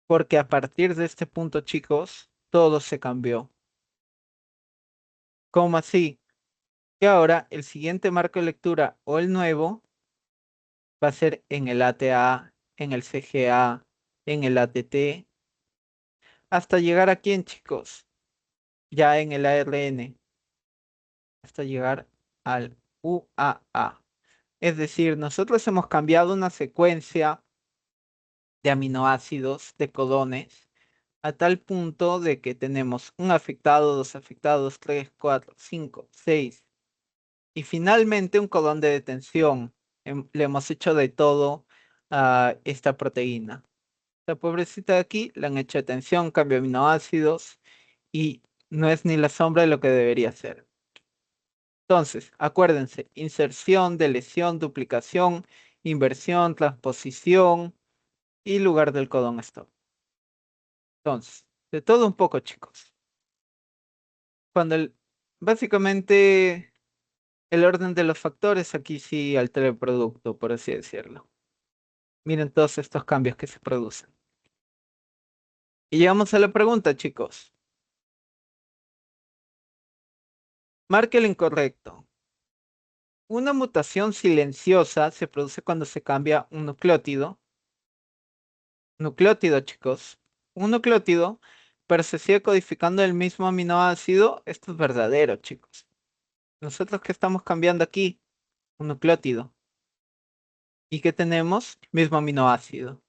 Porque a partir de este punto, chicos, todo se cambió. ¿Cómo así? Que ahora el siguiente marco de lectura o el nuevo va a ser en el ATA, en el CGA, en el ATT, hasta llegar a quién, chicos, ya en el ARN, hasta llegar al UAA. Es decir, nosotros hemos cambiado una secuencia de aminoácidos, de codones, a tal punto de que tenemos un afectado, dos afectados, tres, cuatro, cinco, seis, y finalmente un codón de detención. Le hemos hecho de todo a esta proteína. La pobrecita de aquí le han hecho detención, cambio de aminoácidos, y no es ni la sombra de lo que debería ser. Entonces, acuérdense, inserción, deleción, duplicación, inversión, transposición y lugar del codón stop. Entonces, de todo un poco, chicos. Cuando básicamente el orden de los factores aquí sí altera el producto, por así decirlo. Miren todos estos cambios que se producen. Y llegamos a la pregunta, chicos. Marque el incorrecto. Una mutación silenciosa se produce cuando se cambia un nucleótido. Nucleótido, chicos. Un nucleótido, pero se sigue codificando el mismo aminoácido. Esto es verdadero, chicos. ¿Nosotros qué estamos cambiando aquí? Un nucleótido. ¿Y qué tenemos? Mismo aminoácido.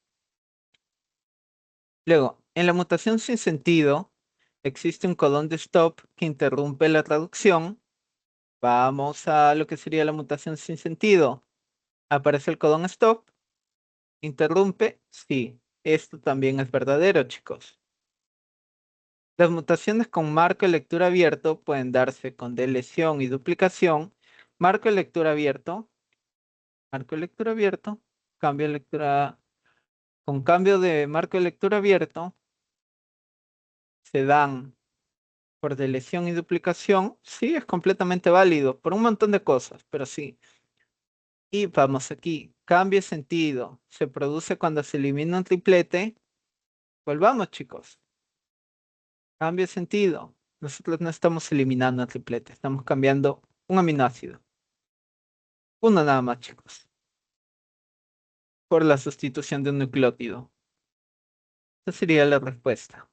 Luego, en la mutación sin sentido, existe un codón de stop que interrumpe la traducción. Vamos a lo que sería la mutación sin sentido. Aparece el codón stop. ¿Interrumpe? Sí. Esto también es verdadero, chicos. Las mutaciones con marco de lectura abierto pueden darse con deleción y duplicación. Marco de lectura abierto, marco de lectura abierto, cambio de lectura, con cambio de marco de lectura abierto, se dan por deleción y duplicación. Sí, es completamente válido por un montón de cosas, pero sí. Y vamos aquí, cambio de sentido, se produce cuando se elimina un triplete. Volvamos, chicos. Cambio de sentido. Nosotros no estamos eliminando un triplete, estamos cambiando un aminoácido. Uno nada más, chicos. Por la sustitución de un nucleótido. Esa sería la respuesta.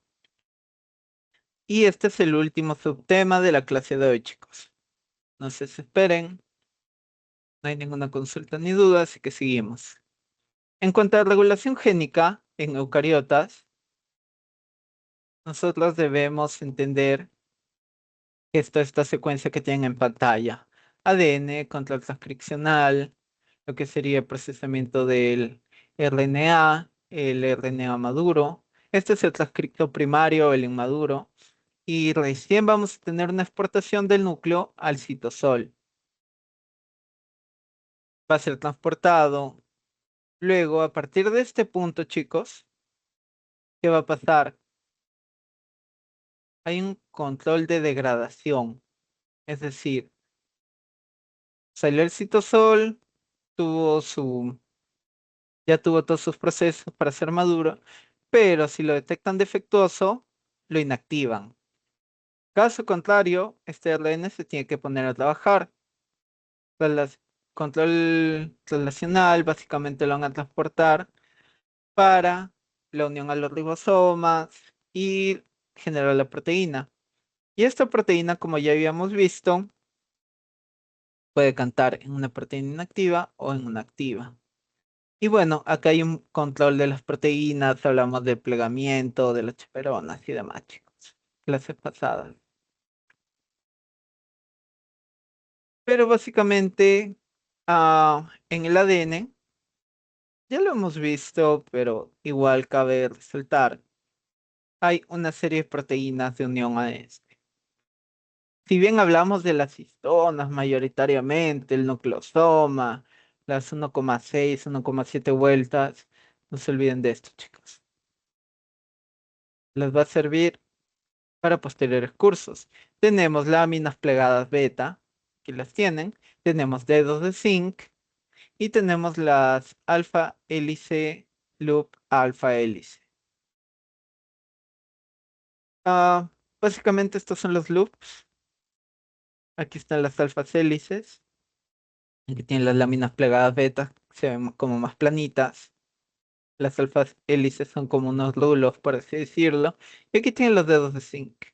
Y este es el último subtema de la clase de hoy, chicos. No se desesperen, no hay ninguna consulta ni duda, así que seguimos. En cuanto a regulación génica en eucariotas, nosotros debemos entender esta secuencia que tienen en pantalla. ADN, control transcripcional, lo que sería el procesamiento del RNA, el RNA maduro. Este es el transcripto primario, el inmaduro. Y recién vamos a tener una exportación del núcleo al citosol. Va a ser transportado. Luego, a partir de este punto, chicos, ¿qué va a pasar? Hay un control de degradación. Es decir, salió el citosol, tuvo ya tuvo todos sus procesos para ser maduro, pero si lo detectan defectuoso, lo inactivan. Caso contrario, este RN se tiene que poner a trabajar. Control relacional, básicamente lo van a transportar para la unión a los ribosomas y generar la proteína. Y esta proteína, como ya habíamos visto, puede cantar en una proteína inactiva o en una activa. Y bueno, acá hay un control de las proteínas, hablamos del plegamiento, de las chaperonas y demás, chicos. clases pasadas. Pero básicamente, en el ADN, ya lo hemos visto, pero igual cabe resaltar, hay una serie de proteínas de unión a este. Si bien hablamos de las histonas mayoritariamente, el nucleosoma, las 1,6, 1,7 vueltas, no se olviden de esto, chicos. Les va a servir para posteriores cursos. Tenemos láminas plegadas beta, que las tienen. Tenemos dedos de zinc y tenemos las alfa hélice, loop alfa hélice. Ah, básicamente estos son los loops. Aquí están las alfas hélices. Aquí tienen las láminas plegadas beta, se ven como más planitas. Las alfas hélices son como unos rulos, por así decirlo. Y aquí tienen los dedos de zinc.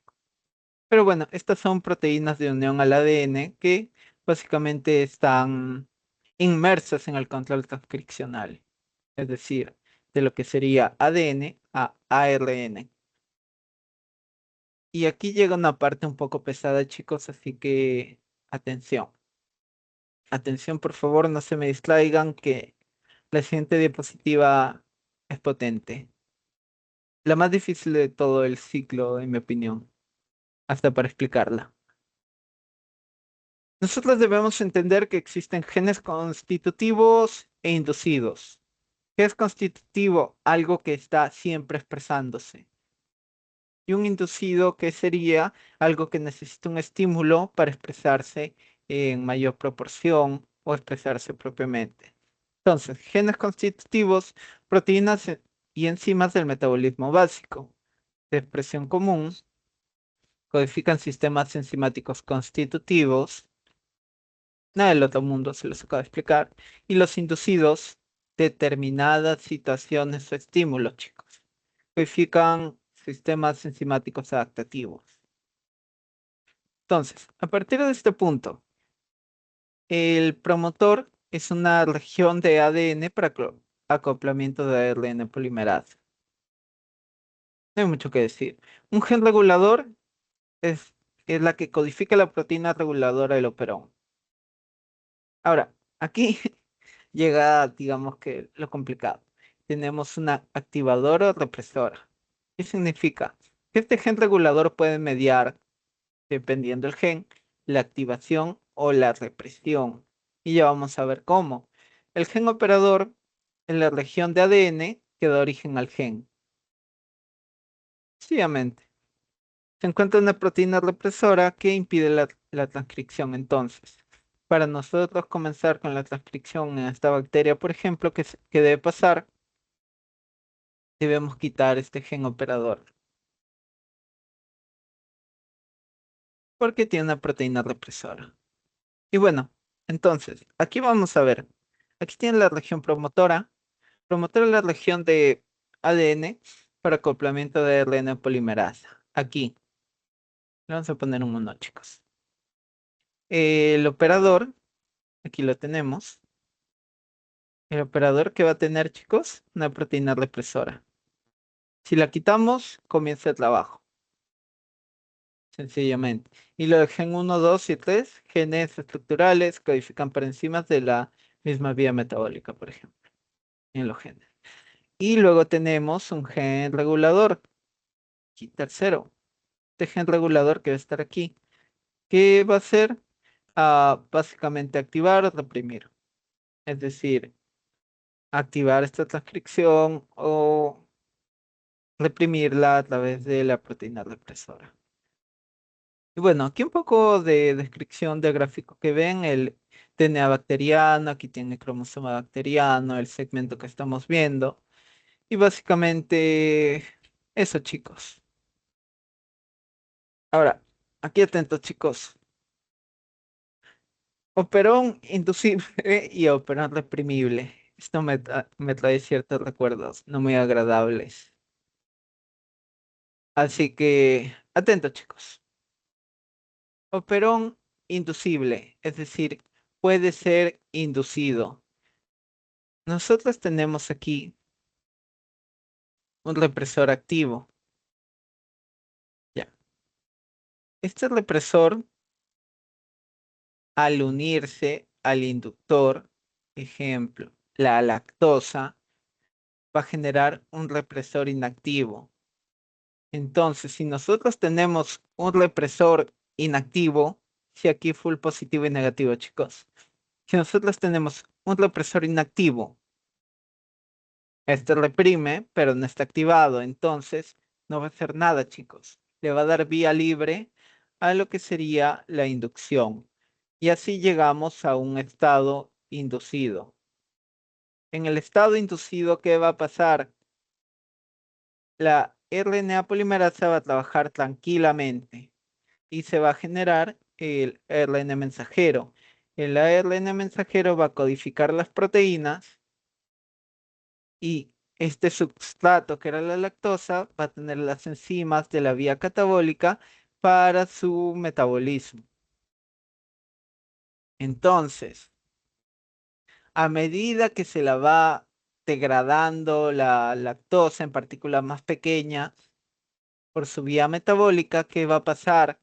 Pero bueno, estas son proteínas de unión al ADN que básicamente están inmersas en el control transcripcional, es decir, de lo que sería ADN a ARN. Y aquí llega una parte un poco pesada, chicos, así que atención. Atención, por favor, no se me distraigan que la siguiente diapositiva es potente. La más difícil de todo el ciclo, en mi opinión, hasta para explicarla. Nosotros debemos entender que existen genes constitutivos e inducidos. ¿Qué es constitutivo? Algo que está siempre expresándose. Y un inducido que sería algo que necesita un estímulo para expresarse en mayor proporción o expresarse propiamente. Entonces, genes constitutivos, proteínas y enzimas del metabolismo básico de expresión común codifican sistemas enzimáticos constitutivos. Nada del otro mundo se los acabo de explicar. Y los inducidos, determinadas situaciones o estímulos, chicos. Codifican sistemas enzimáticos adaptativos. Entonces, a partir de este punto, el promotor es una región de ADN para acoplamiento de ARN polimerasa. No hay mucho que decir. Un gen regulador es, es la que codifica la proteína reguladora del operón. Ahora, aquí llega, digamos que lo complicado. Tenemos una activadora o represora. ¿Qué significa? Que este gen regulador puede mediar, dependiendo del gen, la activación o la represión. Y ya vamos a ver cómo. El gen operador en la región de ADN que da origen al gen. Sencillamente. Se encuentra una proteína represora que impide la transcripción. Entonces, para nosotros comenzar con la transcripción en esta bacteria, por ejemplo, ¿qué debe pasar? Debemos quitar este gen operador porque tiene una proteína represora. Y bueno, entonces, aquí vamos a ver. Aquí tiene la región promotora. Promotora es la región de ADN para acoplamiento de ARN polimerasa. Aquí. Le vamos a poner un 1, chicos. El operador, aquí lo tenemos. El operador que va a tener, chicos, una proteína represora. Si la quitamos, comienza el trabajo, sencillamente. Y lo de gen 1, 2 y 3, genes estructurales, codifican por enzimas de la misma vía metabólica, por ejemplo, en los genes. Y luego tenemos un gen regulador, aquí tercero, este gen regulador que va a estar aquí, que va a ser básicamente activar o reprimir. Es decir, activar esta transcripción o reprimirla a través de la proteína represora. Y bueno, aquí un poco de descripción de gráfico que ven, el DNA bacteriano, aquí tiene el cromosoma bacteriano, el segmento que estamos viendo. Y básicamente eso, chicos. Ahora, aquí atentos, chicos. Operón inducible y operón reprimible. Esto me trae ciertos recuerdos no muy agradables. Así que, atentos, chicos. Operón inducible, es decir, puede ser inducido. Nosotros tenemos aquí un represor activo. Ya. Este represor, al unirse al inductor, ejemplo, la lactosa, va a generar un represor inactivo. Entonces, si nosotros tenemos un represor inactivo, si aquí full positivo y negativo, chicos. Si nosotros tenemos un represor inactivo, este reprime, pero no está activado, entonces no va a hacer nada, chicos. Le va a dar vía libre a lo que sería la inducción. Y así llegamos a un estado inducido. En el estado inducido, ¿qué va a pasar? La RNA polimerasa va a trabajar tranquilamente y se va a generar el RNA mensajero. El ARN mensajero va a codificar las proteínas y este substrato, que era la lactosa, va a tener las enzimas de la vía catabólica para su metabolismo. Entonces, a medida que se la va degradando la lactosa, en particular más pequeña, por su vía metabólica, ¿qué va a pasar?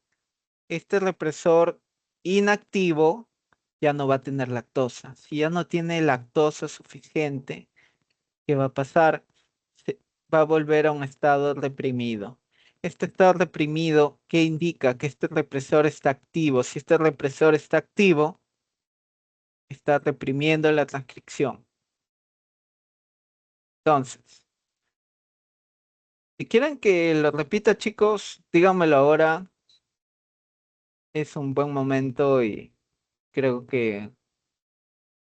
Este represor inactivo ya no va a tener lactosa. Si ya no tiene lactosa suficiente, ¿qué va a pasar? Va a volver a un estado reprimido. Este estado reprimido, ¿qué indica? Que este represor está activo. Si este represor está activo, está reprimiendo la transcripción. Entonces, si quieren que lo repita, chicos, díganmelo ahora. Es un buen momento y creo que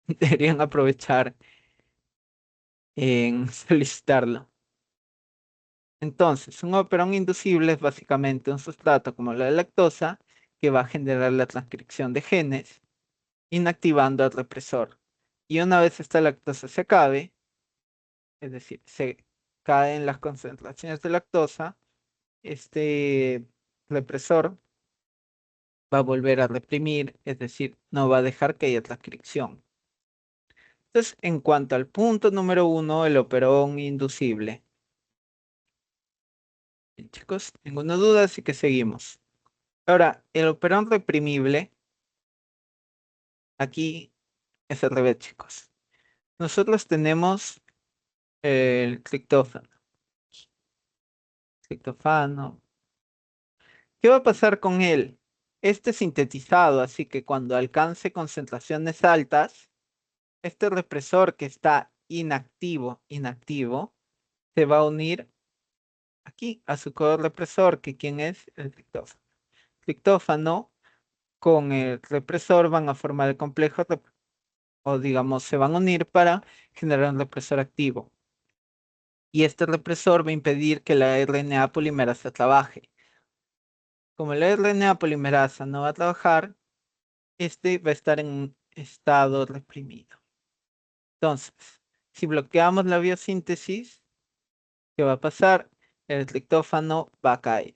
deberían aprovechar en solicitarlo. Entonces, un operón inducible es básicamente un sustrato como la lactosa que va a generar la transcripción de genes, inactivando al represor. Y una vez esta lactosa se acabe, es decir, se caen las concentraciones de lactosa, este represor va a volver a reprimir, es decir, no va a dejar que haya transcripción. Entonces, en cuanto al punto número 1, el operón inducible. Bien, chicos, ninguna duda, así que seguimos. Ahora, el operón reprimible, aquí es al revés, chicos. Nosotros tenemos el triptófano. ¿Qué va a pasar con él? Este es sintetizado, así que cuando alcance concentraciones altas, este represor que está inactivo, se va a unir aquí a su correpresor, que quién es el triptófano. Triptófano con el represor van a formar el complejo, o digamos, se van a unir para generar un represor activo. Y este represor va a impedir que la RNA polimerasa trabaje. Como la RNA polimerasa no va a trabajar, este va a estar en un estado reprimido. Entonces, si bloqueamos la biosíntesis, ¿qué va a pasar? El triptófano va a caer,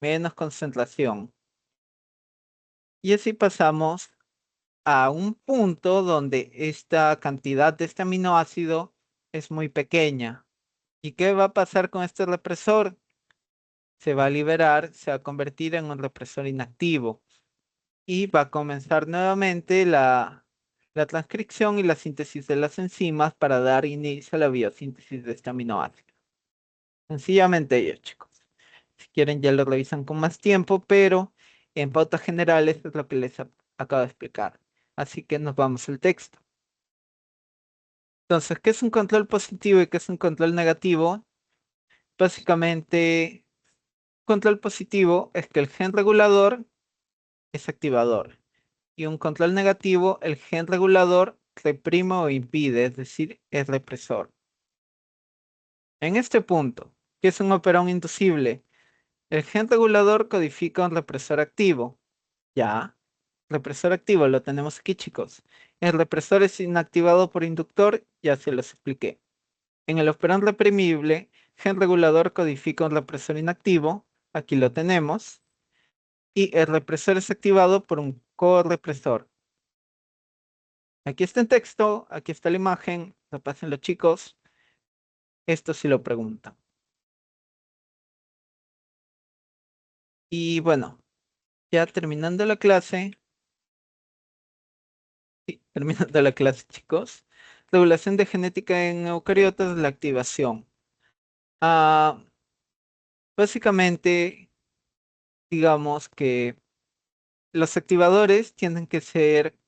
menos concentración. Y así pasamos a un punto donde esta cantidad de este aminoácido es muy pequeña. ¿Y qué va a pasar con este represor? Se va a liberar, se va a convertir en un represor inactivo y va a comenzar nuevamente la transcripción y la síntesis de las enzimas para dar inicio a la biosíntesis de este aminoácido. Sencillamente ello, chicos. Si quieren ya lo revisan con más tiempo, pero en pautas generales es lo que les acabo de explicar. Así que nos vamos al texto. Entonces, ¿qué es un control positivo y qué es un control negativo? Básicamente, control positivo es que el gen regulador es activador. Y un control negativo, el gen regulador reprime o impide, es decir, es represor. En este punto, ¿qué es un operón inducible? El gen regulador codifica un represor activo. Ya, represor activo, lo tenemos aquí, chicos. El represor es inactivado por inductor, ya se los expliqué. En el operón reprimible, gen regulador codifica un represor inactivo, aquí lo tenemos. Y el represor es activado por un correpresor. Aquí está en texto, aquí está la imagen, repásenlo chicos, esto sí lo preguntan. Y bueno, ya terminando la clase, sí, terminando la clase, chicos. Regulación de genética en eucariotas, la activación. Ah, básicamente, digamos que los activadores tienen que ser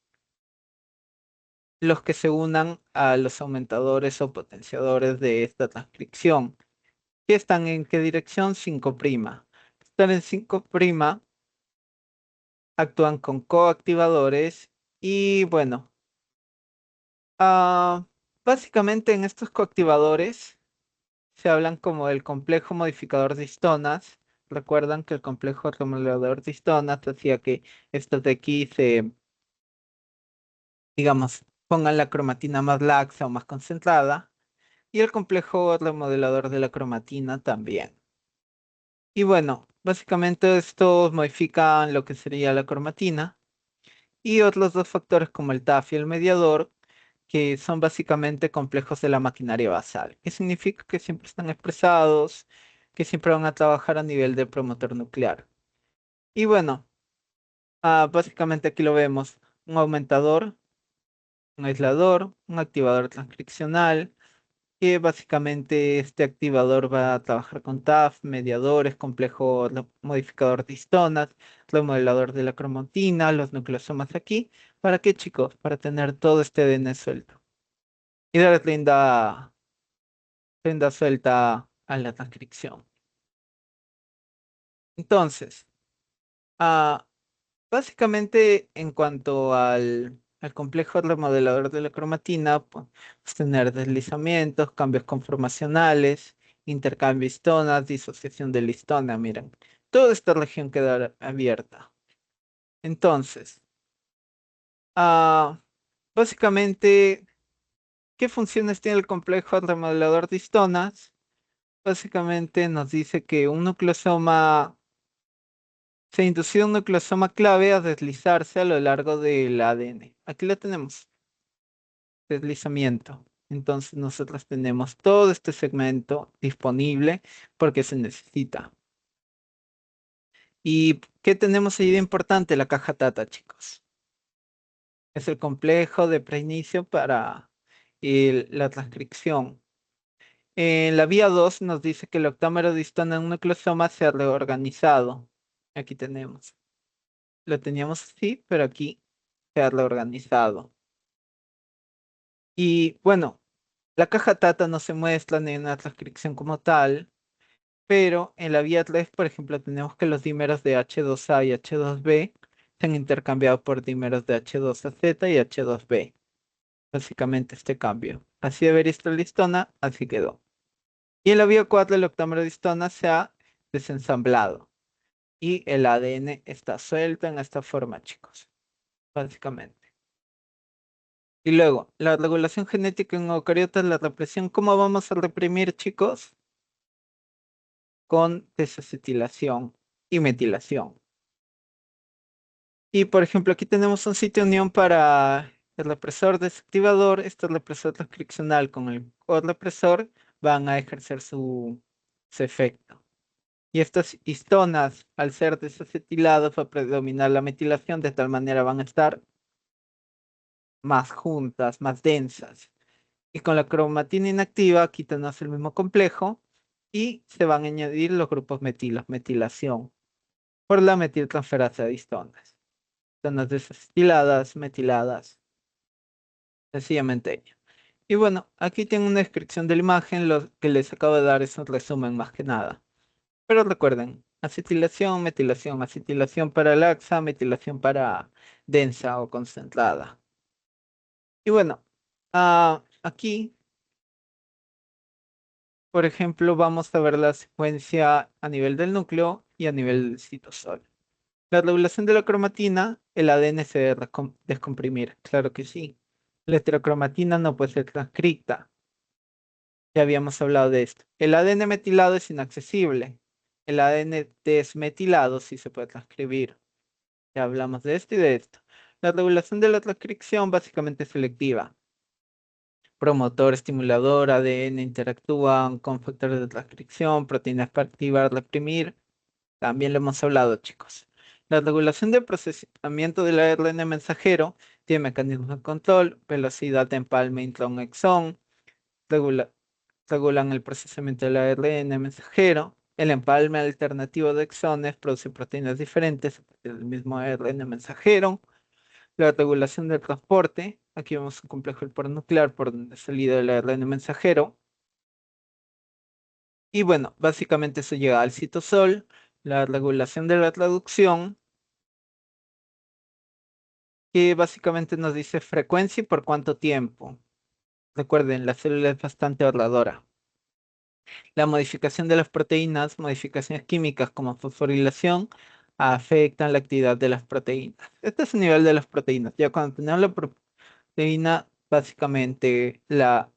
los que se unan a los aumentadores o potenciadores de esta transcripción. ¿Qué están en qué dirección? 5'. Están en 5', actúan con coactivadores y bueno, ah, básicamente en estos coactivadores se hablan como el complejo modificador de histonas. Recuerdan que el complejo remodelador de histonas hacía que estos de aquí se, digamos, pongan la cromatina más laxa o más concentrada. Y el complejo remodelador de la cromatina también. Y bueno, básicamente estos modifican lo que sería la cromatina. Y otros dos factores como el TAF y el mediador, que son básicamente complejos de la maquinaria basal, que significa que siempre están expresados, que siempre van a trabajar a nivel del promotor nuclear. Y bueno, básicamente aquí lo vemos, un aumentador, un aislador, un activador transcripcional, que básicamente este activador va a trabajar con TAF, mediadores, complejo modificador de histonas, remodelador de la cromatina, los nucleosomas aquí. ¿Para qué, chicos? Para tener todo este ADN suelto. Y darle rienda suelta a la transcripción. Entonces, ah, básicamente en cuanto al complejo remodelador de la cromatina, pues tener deslizamientos, cambios conformacionales, intercambio histonas, disociación de la histona, miren. Toda esta región queda abierta. Entonces, ah, básicamente, ¿qué funciones tiene el complejo remodelador de histonas? Básicamente nos dice que un nucleosoma se indució un nucleosoma clave a deslizarse a lo largo del ADN. Aquí lo tenemos, deslizamiento. Entonces nosotros tenemos todo este segmento disponible porque se necesita. ¿Y qué tenemos ahí de importante? La caja Tata, chicos. Es el complejo de preinicio para la transcripción. En la vía 2 nos dice que el octámero de histona en un nucleosoma se ha reorganizado. Aquí tenemos. Lo teníamos así, pero aquí se ha reorganizado. Y bueno, la caja Tata no se muestra ni en la transcripción como tal, pero en la vía 3, por ejemplo, tenemos que los dímeros de H2A y H2B se han intercambiado por dímeros de H2AZ y H2B. Básicamente este cambio. Así debería estar la histona, así quedó. Y en la vía 4 el octámero de histona se ha desensamblado. Y el ADN está suelto en esta forma, chicos. Básicamente. Y luego, la regulación genética en eucariotas, la represión. ¿Cómo vamos a reprimir, chicos? Con desacetilación y metilación. Y por ejemplo, aquí tenemos un sitio unión para el represor desactivador. Este represor transcripcional con el correpresor van a ejercer su efecto. Y estas histonas, al ser desacetiladas, va a predominar la metilación, de tal manera van a estar más juntas, más densas. Y con la cromatina inactiva, quítanos el mismo complejo y se van a añadir los grupos metilos, metilación, por la metiltransferasa de histonas. Histonas desacetiladas, metiladas, sencillamente ello. Y bueno, aquí tengo una descripción de la imagen, lo que les acabo de dar es un resumen más que nada. Pero recuerden, acetilación, metilación, acetilación para laxa, metilación para densa o concentrada. Y bueno, aquí, por ejemplo, vamos a ver la secuencia a nivel del núcleo y a nivel del citosol. La regulación de la cromatina, el ADN se debe descomprimir, claro que sí. La heterocromatina no puede ser transcrita, ya habíamos hablado de esto. El ADN metilado es inaccesible. El ADN desmetilado sí se puede transcribir. Ya hablamos de esto y de esto. La regulación de la transcripción básicamente es selectiva. Promotor, estimulador, ADN interactúan con factores de transcripción, proteínas para activar, reprimir. También lo hemos hablado, chicos. La regulación del procesamiento del ARN mensajero tiene mecanismos de control, velocidad de empalme intrón-exón, regula- regulan el procesamiento del ARN mensajero. El empalme alternativo de exones produce proteínas diferentes a partir del mismo ARN mensajero. La regulación del transporte. Aquí vemos un complejo hipernuclear por donde salida el ARN mensajero. Y bueno, básicamente eso llega al citosol. La regulación de la traducción, que básicamente nos dice frecuencia y por cuánto tiempo. Recuerden, la célula es bastante ahorradora. La modificación de las proteínas, modificaciones químicas como fosforilación, afectan la actividad de las proteínas. Este es el nivel de las proteínas. Ya cuando tenemos la proteína, básicamente la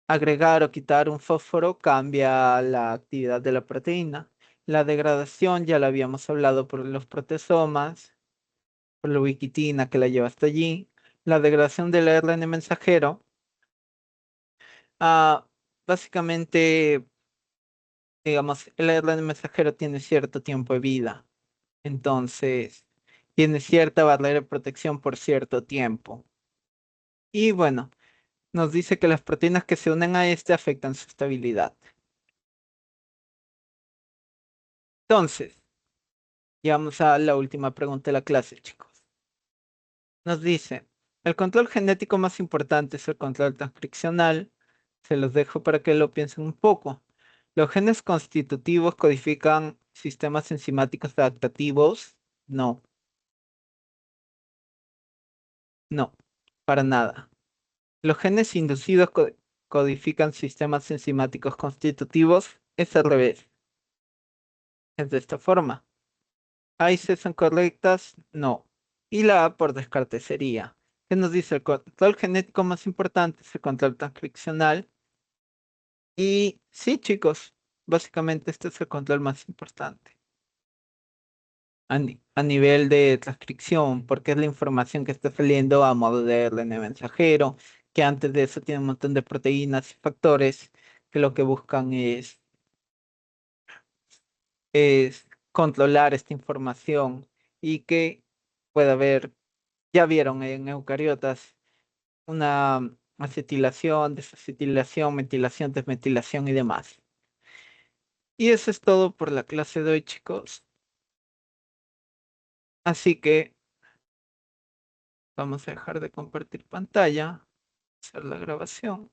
agregar o quitar un fósforo cambia la actividad de la proteína. La degradación ya la habíamos hablado por los proteasomas, por la ubiquitina que la lleva hasta allí. La degradación del ARN mensajero, ah, básicamente, digamos, el ARN mensajero tiene cierto tiempo de vida. Entonces, tiene cierta barrera de protección por cierto tiempo. Y bueno, nos dice que las proteínas que se unen a este afectan su estabilidad. Entonces, llegamos a la última pregunta de la clase, chicos. Nos dice, el control genético más importante es el control transcripcional. Se los dejo para que lo piensen un poco. ¿Los genes constitutivos codifican sistemas enzimáticos adaptativos? No, no, para nada. Los genes inducidos codifican sistemas enzimáticos constitutivos. Es al revés. Es de esta forma. ¿A y C son correctas? No. Y la A por descarte sería. ¿Qué nos dice? El control genético más importante es el control transcripcional. Y sí, chicos, básicamente este es el control más importante a nivel de transcripción, porque es la información que está saliendo a modo de RNA mensajero, que antes de eso tiene un montón de proteínas y factores que lo que buscan es controlar esta información y que pueda haber, ya vieron en eucariotas, una acetilación, desacetilación, metilación, desmetilación y demás. Y eso es todo por la clase de hoy, chicos. Así que vamos a dejar de compartir pantalla, hacer la grabación.